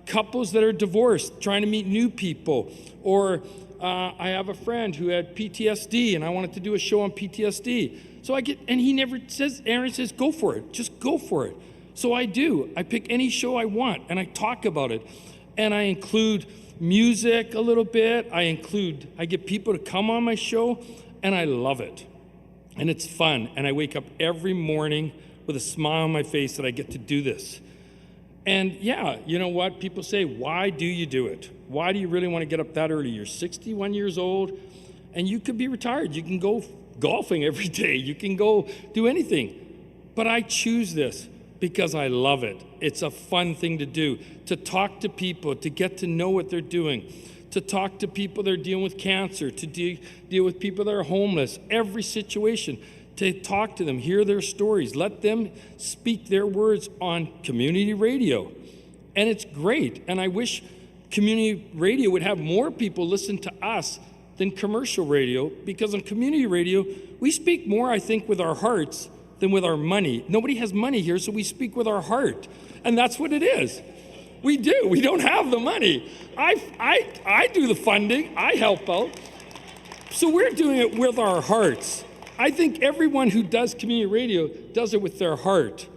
Couples that are divorced, trying to meet new people. Or I have a friend who had PTSD and I wanted to do a show on PTSD. So and he never says, Aaron says, go for it, just go for it. So I do. I pick any show I want and I talk about it. And I include music a little bit. I get people to come on my show, and I love it. And it's fun. And I wake up every morning with a smile on my face that I get to do this. And yeah, you know what? People say, why do you do it? Why do you really want to get up that early? You're 61 years old, and you could be retired. You can go golfing every day. You can go do anything. But I choose this because I love it. It's a fun thing to do, to talk to people, to get to know what they're doing, to talk to people that are dealing with cancer, to deal with people that are homeless, every situation, to talk to them, hear their stories, let them speak their words on community radio. And it's great. And I wish community radio would have more people listen to us than commercial radio, because on community radio, we speak more, I think, with our hearts than with our money. Nobody has money here, so we speak with our heart. And that's what it is. We do. We don't have the money. I do the funding. I help out. So we're doing it with our hearts. I think everyone who does community radio does it with their heart.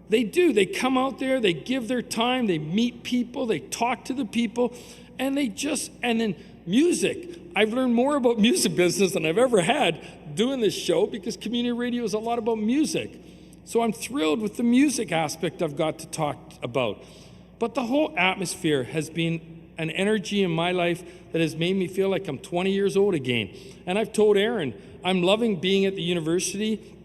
They do. They come out there, they give their time, they meet people, they talk to the people, and then music. I've learned more about music business than I've ever had doing this show, because community radio is a lot about music. So I'm thrilled with the music aspect I've got to talk about. But the whole atmosphere has been an energy in my life that has made me feel like I'm 20 years old again. And I've told Aaron, I'm loving being at the university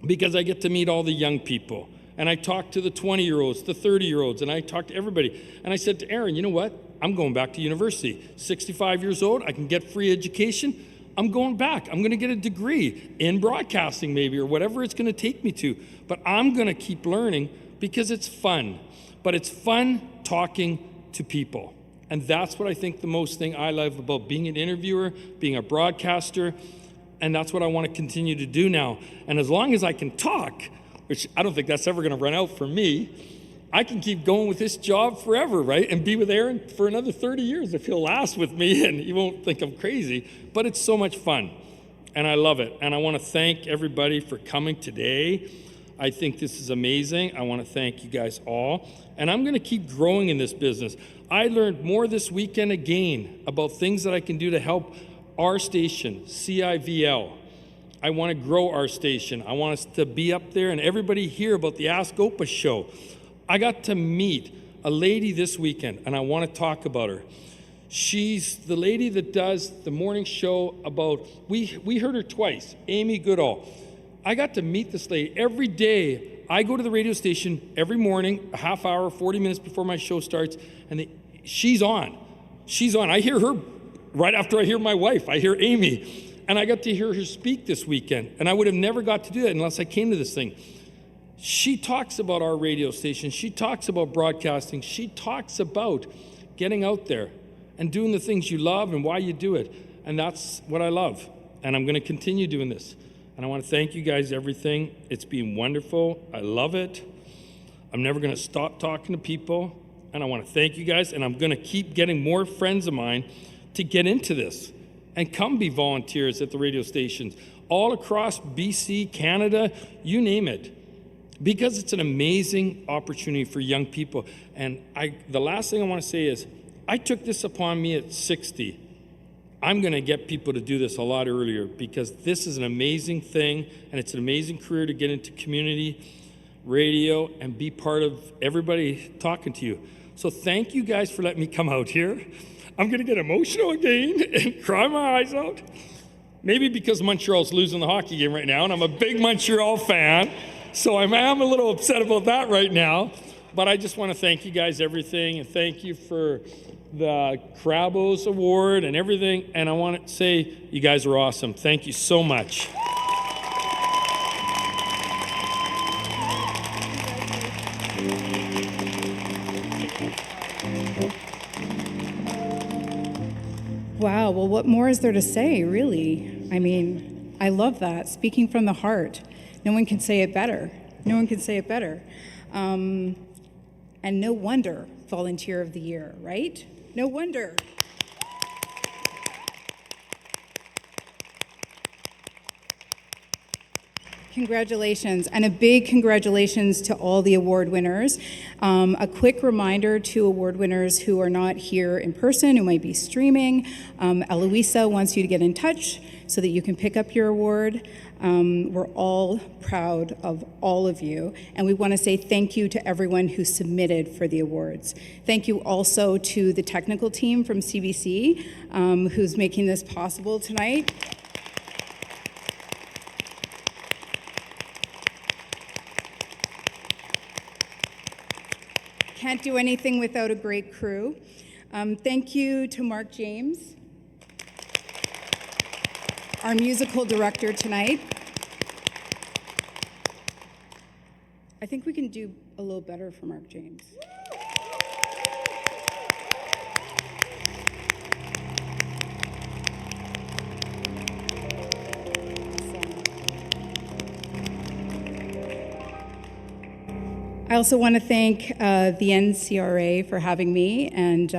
because I get to meet all the young people. And I talk to the 20-year-olds, the 30-year-olds, and I talk to everybody. And I said to Aaron, you know what? I'm going back to university. 65 years old, I can get free education. I'm going back. I'm going to get a degree in broadcasting maybe, or whatever it's going to take me to. But I'm going to keep learning because it's fun. But it's fun talking to people. And that's what I think the most thing I love about being an interviewer, being a broadcaster. And that's what I want to continue to do now. And as long as I can talk, which I don't think that's ever going to run out for me, I can keep going with this job forever, right? And be with Aaron for another 30 years if he'll last with me and he won't think I'm crazy. But it's so much fun, and I love it. And I want to thank everybody for coming today. I think this is amazing. I want to thank you guys all. And I'm going to keep growing in this business. I learned more this weekend again about things that I can do to help our station, CIVL. I want to grow our station. I want us to be up there and everybody hear about the Ask Opa show. I got to meet a lady this weekend, and I want to talk about her. She's the lady that does the morning show about, we heard her twice, Amy Goodall. I got to meet this lady. Every day, I go to the radio station every morning, a half hour, 40 minutes before my show starts, and she's on. She's on. I hear her right after I hear my wife. I hear Amy. And I got to hear her speak this weekend, and I would have never got to do that unless I came to this thing. She talks about our radio station. She talks about broadcasting. She talks about getting out there and doing the things you love and why you do it. And that's what I love. And I'm going to continue doing this. And I want to thank you guys everything. It's been wonderful. I love it. I'm never going to stop talking to people. And I want to thank you guys. And I'm going to keep getting more friends of mine to get into this and come be volunteers at the radio stations all across BC, Canada, you name it. Because it's an amazing opportunity for young people. And the last thing I want to say is, I took this upon me at 60. I'm going to get people to do this a lot earlier because this is an amazing thing and it's an amazing career to get into community radio and be part of everybody talking to you. So thank you guys for letting me come out here. I'm going to get emotional again and cry my eyes out. Maybe because Montreal's losing the hockey game right now and I'm a big Montreal fan. So I am a little upset about that right now. But I just want to thank you guys everything and thank you for the CRABOs award and everything. And I want to say you guys are awesome. Thank you so much. Wow, well, what more is there to say, really? I mean, I love that. Speaking from the heart. No one can say it better. No one can say it better. And no wonder Volunteer of the Year, right? No wonder. Congratulations, and a big congratulations to all the award winners. A quick reminder to award winners who are not here in person, who might be streaming, Eloisa wants you to get in touch so that you can pick up your award. We're all proud of all of you, and we want to say thank you to everyone who submitted for the awards. Thank you also to the technical team from CBC who's making this possible tonight. Can't do anything without a great crew. Thank you to Mark James, our musical director tonight. I think we can do a little better for Mark James. I also want to thank the NCRA for having me and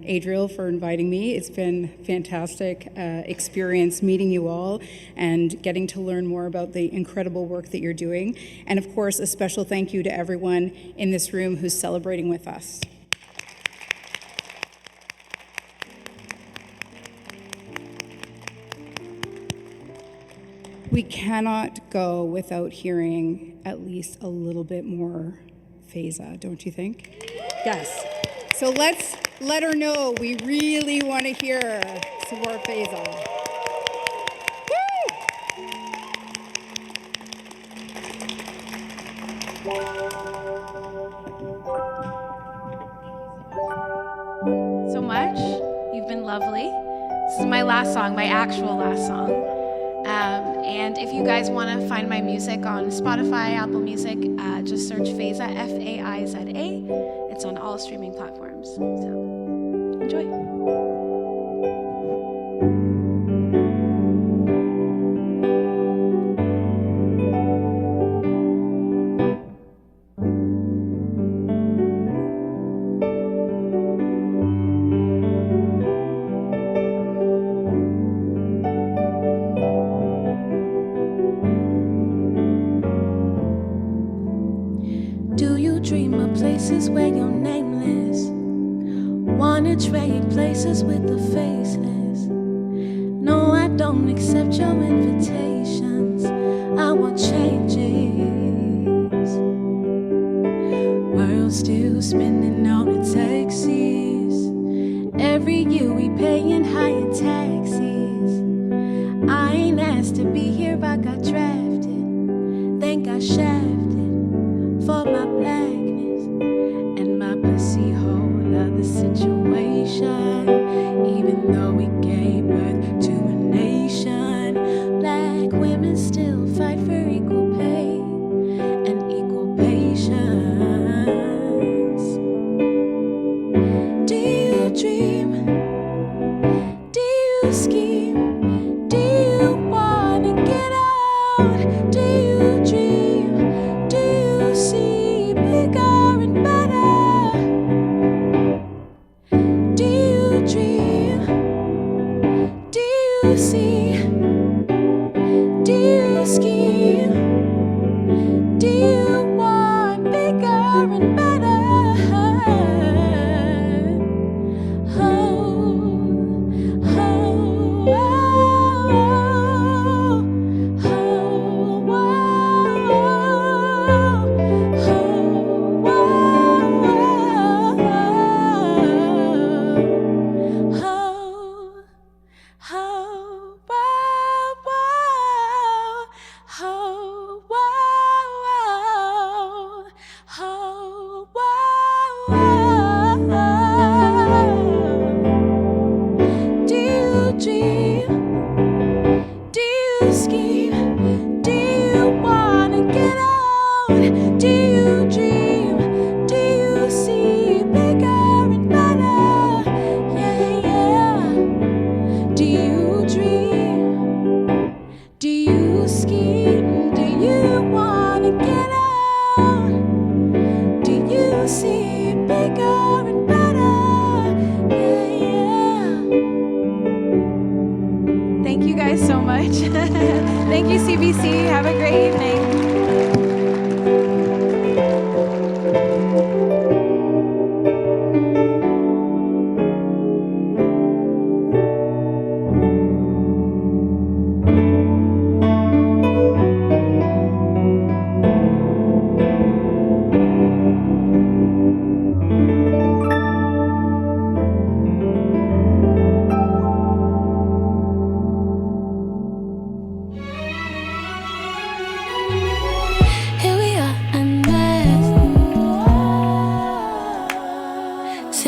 Adriel for inviting me. It's been a fantastic experience meeting you all and getting to learn more about the incredible work that you're doing. And of course, a special thank you to everyone in this room who's celebrating with us. We cannot go without hearing at least a little bit more Faiza, don't you think? Yes. So let's let her know we really want to hear some more Faiza. So much. You've been lovely. This is my last song, my actual last song. And if you guys want to find my music on Spotify, Apple Music, just search Faiza, F-A-I-Z-A. It's on all streaming platforms. So enjoy. Places where you're nameless, wanna trade places with the faceless. No, I don't accept your invitations. I want changes. World still spinning on the taxis. Every year we paying higher taxes. I ain't asked to be here, I got drafted. Think I shafted for my black. See whole other situation. Even though we gave birth to a nation, black women still fight for equal pay and equal patience. Do you dream? Do you scheme? Do you wanna get out? Do you dream? Do you see bigger and better? See, do you scheme? Do you want bigger and better?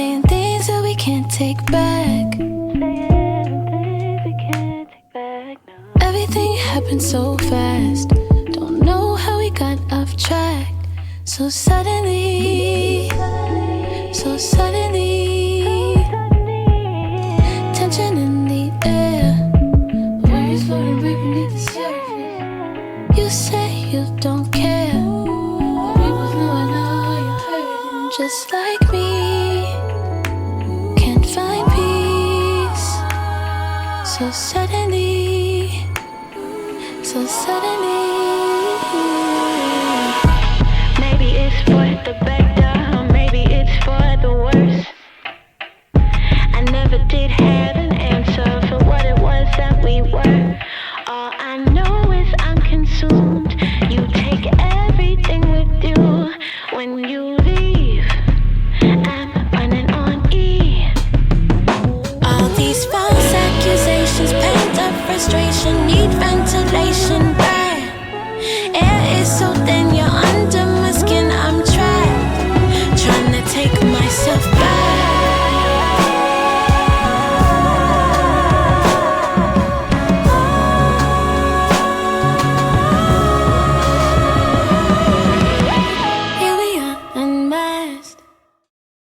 saying things that we can't take back. Everything happened so fast. Don't know how we got off track. So suddenly, tension in the air, words floating right beneath the surface. You say you don't care, we both know I know you're hurting just like me. Can't find peace. So suddenly, maybe it's for the better, maybe it's for the worse. I never did have an answer for what it was that we were. All I know is I'm consumed. You take everything with you. When you leave, I'm running on E. All these false accusations paint up frustration, need ventilation. Burn. Air is so thin, you're under my skin. I'm trapped, trying to take myself back.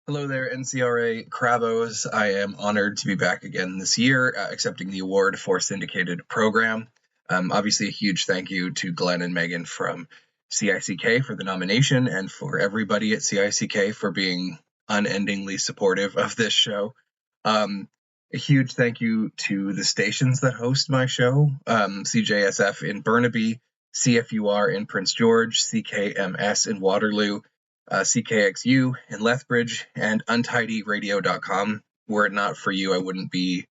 Hello there, NCRA CRABOs. I am honored to be back again this year, accepting the award for syndicated program. Obviously, a huge thank you to Glenn and Megan from CICK for the nomination, and for everybody at CICK for being unendingly supportive of this show. A huge thank you to the stations that host my show, CJSF in Burnaby, CFUR in Prince George, CKMS in Waterloo, CKXU in Lethbridge, and untidyradio.com. Were it not for you, I wouldn't be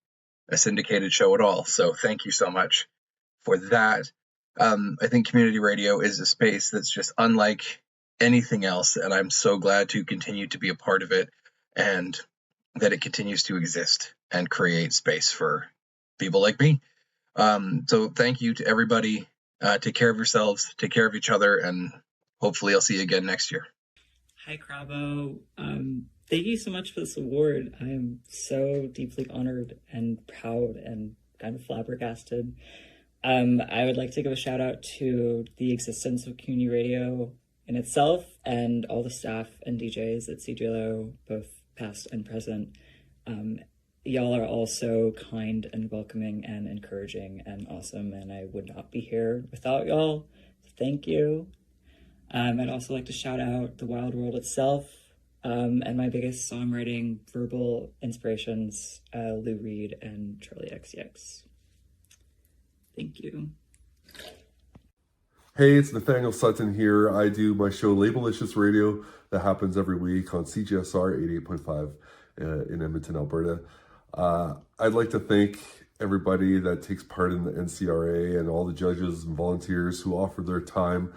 a syndicated show at all. So thank you so much for that. I think community radio is a space that's just unlike anything else, and I'm so glad to continue to be a part of it, and that it continues to exist and create space for people like me. So thank you to everybody. Take care of yourselves, take care of each other, and hopefully I'll see you again next year. Hi, Crabo. Thank you so much for this award. I am so deeply honored and proud and kind of flabbergasted. I would like to give a shout out to the existence of community radio in itself and all the staff and DJs at CJLO, both past and present. Y'all are all so kind and welcoming and encouraging and awesome, and I would not be here without y'all. Thank you. I'd also like to shout out the Wild World itself, and my biggest songwriting verbal inspirations, Lou Reed and Charlie XCX. Thank you. Hey, it's Nathaniel Sutton here. I do my show Labelicious Radio that happens every week on CGSR 88.5 in Edmonton, Alberta. I'd like to thank everybody that takes part in the NCRA and all the judges and volunteers who offer their time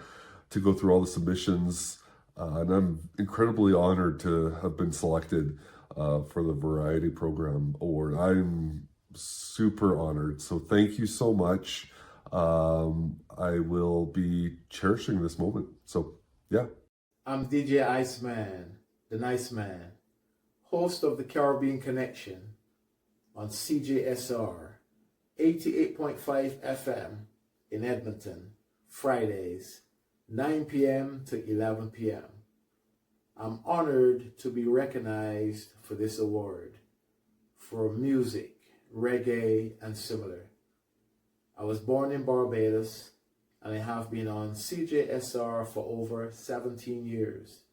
to go through all the submissions. And I'm incredibly honored to have been selected for the Variety Program Award. I'm super honored. So thank you so much. I will be cherishing this moment. So, yeah. I'm DJ Iceman, the Nice Man, host of the Caribbean Connection on CJSR 88.5 FM in Edmonton, Fridays, 9 p.m. to 11 p.m. I'm honored to be recognized for this award for music, reggae, and similar. I was born in Barbados, and I have been on CJSR for over 17 years.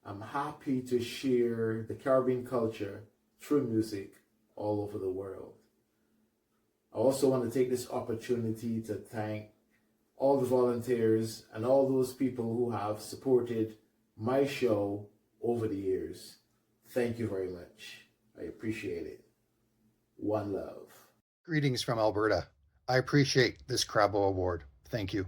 I'm happy to share the Caribbean culture through music all over the world. I also want to take this opportunity to thank all the volunteers and all those people who have supported my show over the years. Thank you very much. I appreciate it. One love. Greetings from Alberta. I appreciate this CRABO award. Thank you.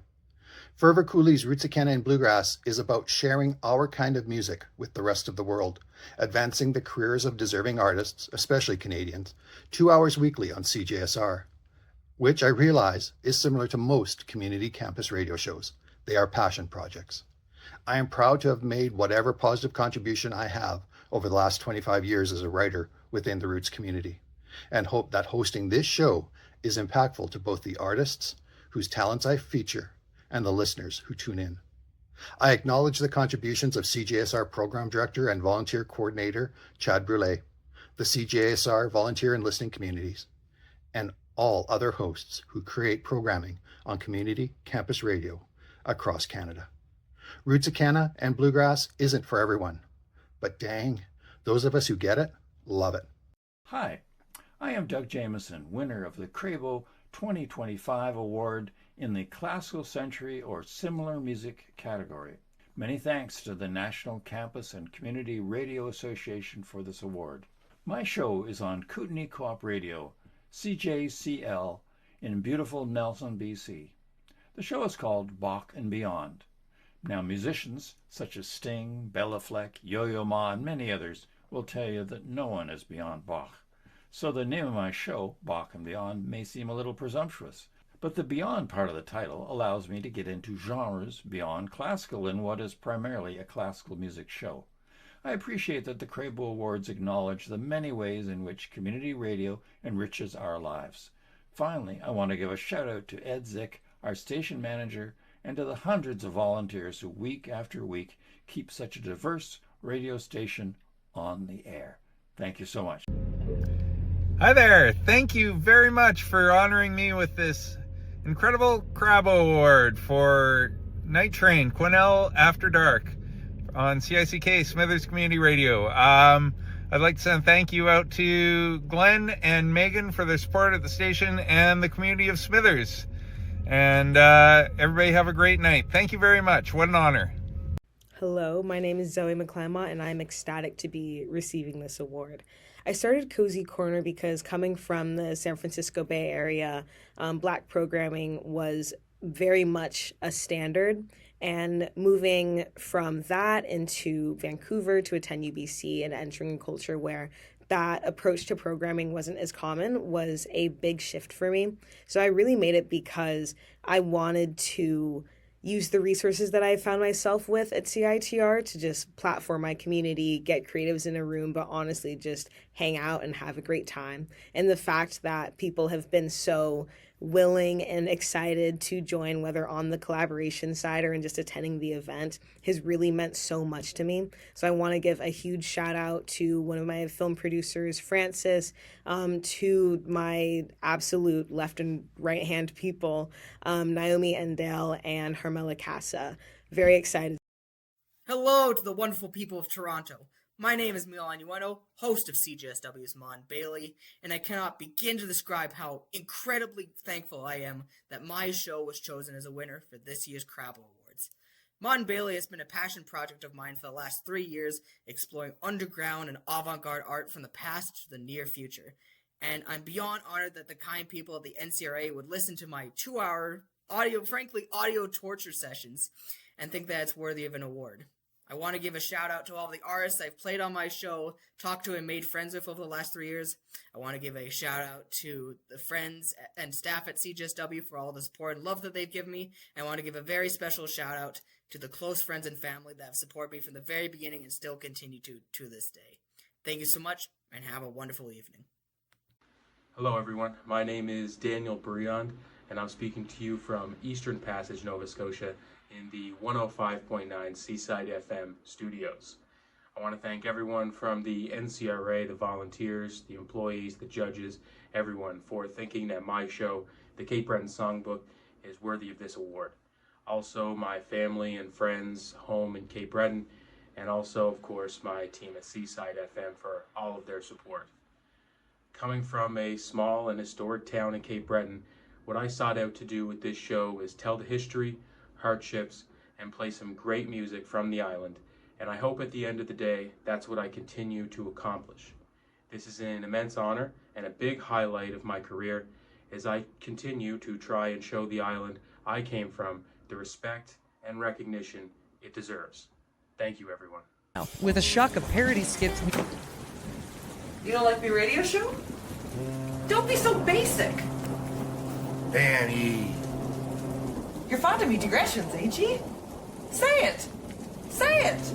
Fervor Cooley's Rootsicana and Bluegrass is about sharing our kind of music with the rest of the world, advancing the careers of deserving artists, especially Canadians, 2 hours weekly on CJSR, which I realize is similar to most community campus radio shows. They are passion projects. I am proud to have made whatever positive contribution I have over the last 25 years as a writer within the Roots community, and hope that hosting this show is impactful to both the artists whose talents I feature and the listeners who tune in. I acknowledge the contributions of CJSR Program Director and Volunteer Coordinator Chad Brulé, the CJSR volunteer and listening communities, and all other hosts who create programming on community campus radio across Canada. Rootsicana and Bluegrass isn't for everyone, but dang, those of us who get it, love it. Hi, I am Doug Jameson, winner of the CRABO 2025 award in the Classical Century or Similar Music category. Many thanks to the National Campus and Community Radio Association for this award. My show is on Kootenai Co-op Radio, CJCL, in beautiful Nelson, BC. The show is called Bach and Beyond. Now, musicians such as Sting, Bela Fleck, Yo-Yo Ma, and many others will tell you that no one is beyond Bach. So the name of my show, Bach and Beyond, may seem a little presumptuous, but the beyond part of the title allows me to get into genres beyond classical in what is primarily a classical music show. I appreciate that the CRABO Awards acknowledge the many ways in which community radio enriches our lives. Finally, I want to give a shout out to Ed Zick, our station manager, and to the hundreds of volunteers who week after week keep such a diverse radio station on the air. Thank you so much. Hi there. Thank you very much for honoring me with this incredible CRABO Award for Night Train, Quesnel After Dark on CICK, Smithers Community Radio. I'd like to send a thank you out to Glenn and Megan for their support at the station and the community of Smithers. And everybody have a great night. Thank you very much. What an honor. Hello, my name is Zoe McClamont, and I'm ecstatic to be receiving this award. I started Cozy Corner because coming from the San Francisco Bay Area, Black programming was very much a standard, and moving from that into Vancouver to attend UBC and entering a culture where that approach to programming wasn't as common was a big shift for me. So I really made it because I wanted to use the resources that I found myself with at CITR to just platform my community, get creatives in a room, but honestly just hang out and have a great time. And the fact that people have been so willing and excited to join, whether on the collaboration side or in just attending the event, has really meant so much to me. So I want to give a huge shout out to one of my film producers, Francis, to my absolute left and right hand people, Naomi Endel and Hermela Casa. Very excited. Hello to the wonderful people of Toronto. My name is Milan Ueno, host of CJSW's Mon Bailey, and I cannot begin to describe how incredibly thankful I am that my show was chosen as a winner for this year's CRABO Awards. Mon Bailey has been a passion project of mine for the last 3 years, exploring underground and avant-garde art from the past to the near future. And I'm beyond honored that the kind people of the NCRA would listen to my 2-hour audio torture sessions and think that it's worthy of an award. I want to give a shout out to all the artists I've played on my show, talked to and made friends with over the last 3 years. I want to give a shout out to the friends and staff at CJSW for all the support and love that they've given me. And I want to give a very special shout out to the close friends and family that have supported me from the very beginning and still continue to this day. Thank you so much and have a wonderful evening. Hello everyone, my name is Daniel Briand and I'm speaking to you from Eastern Passage, Nova Scotia, in the 105.9 Seaside FM studios. I want to thank everyone from the NCRA, the volunteers, the employees, the judges, everyone for thinking that my show, the Cape Breton Songbook, is worthy of this award. Also my family and friends home in Cape Breton, and also of course my team at Seaside FM for all of their support. Coming from a small and historic town in Cape Breton, what I sought out to do with this show is tell the history, hardships, and play some great music from the island, and I hope at the end of the day that's what I continue to accomplish. This is an immense honor and a big highlight of my career as I continue to try and show the island I came from the respect and recognition it deserves. Thank you everyone. With a shock of parody skits. You don't like my radio show? Don't be so basic. Danny. You're fond of me digressions, ain't ye? Say it! Say it!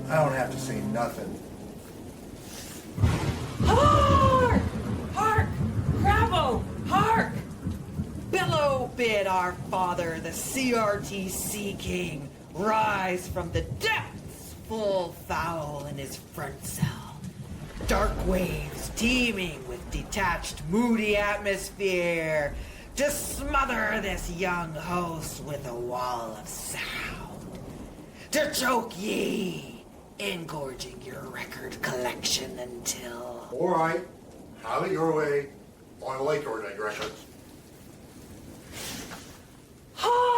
I don't have to say nothing. Hark! Hark! Crabo! Hark! Billow bid our father, the CRTC king, rise from the depths, full foul in his front cell. Dark waves teeming with detached, moody atmosphere to smother this young host with a wall of sound. To choke ye, engorging your record collection until... All right, have it your way on Lake Ordinary Records. Hark!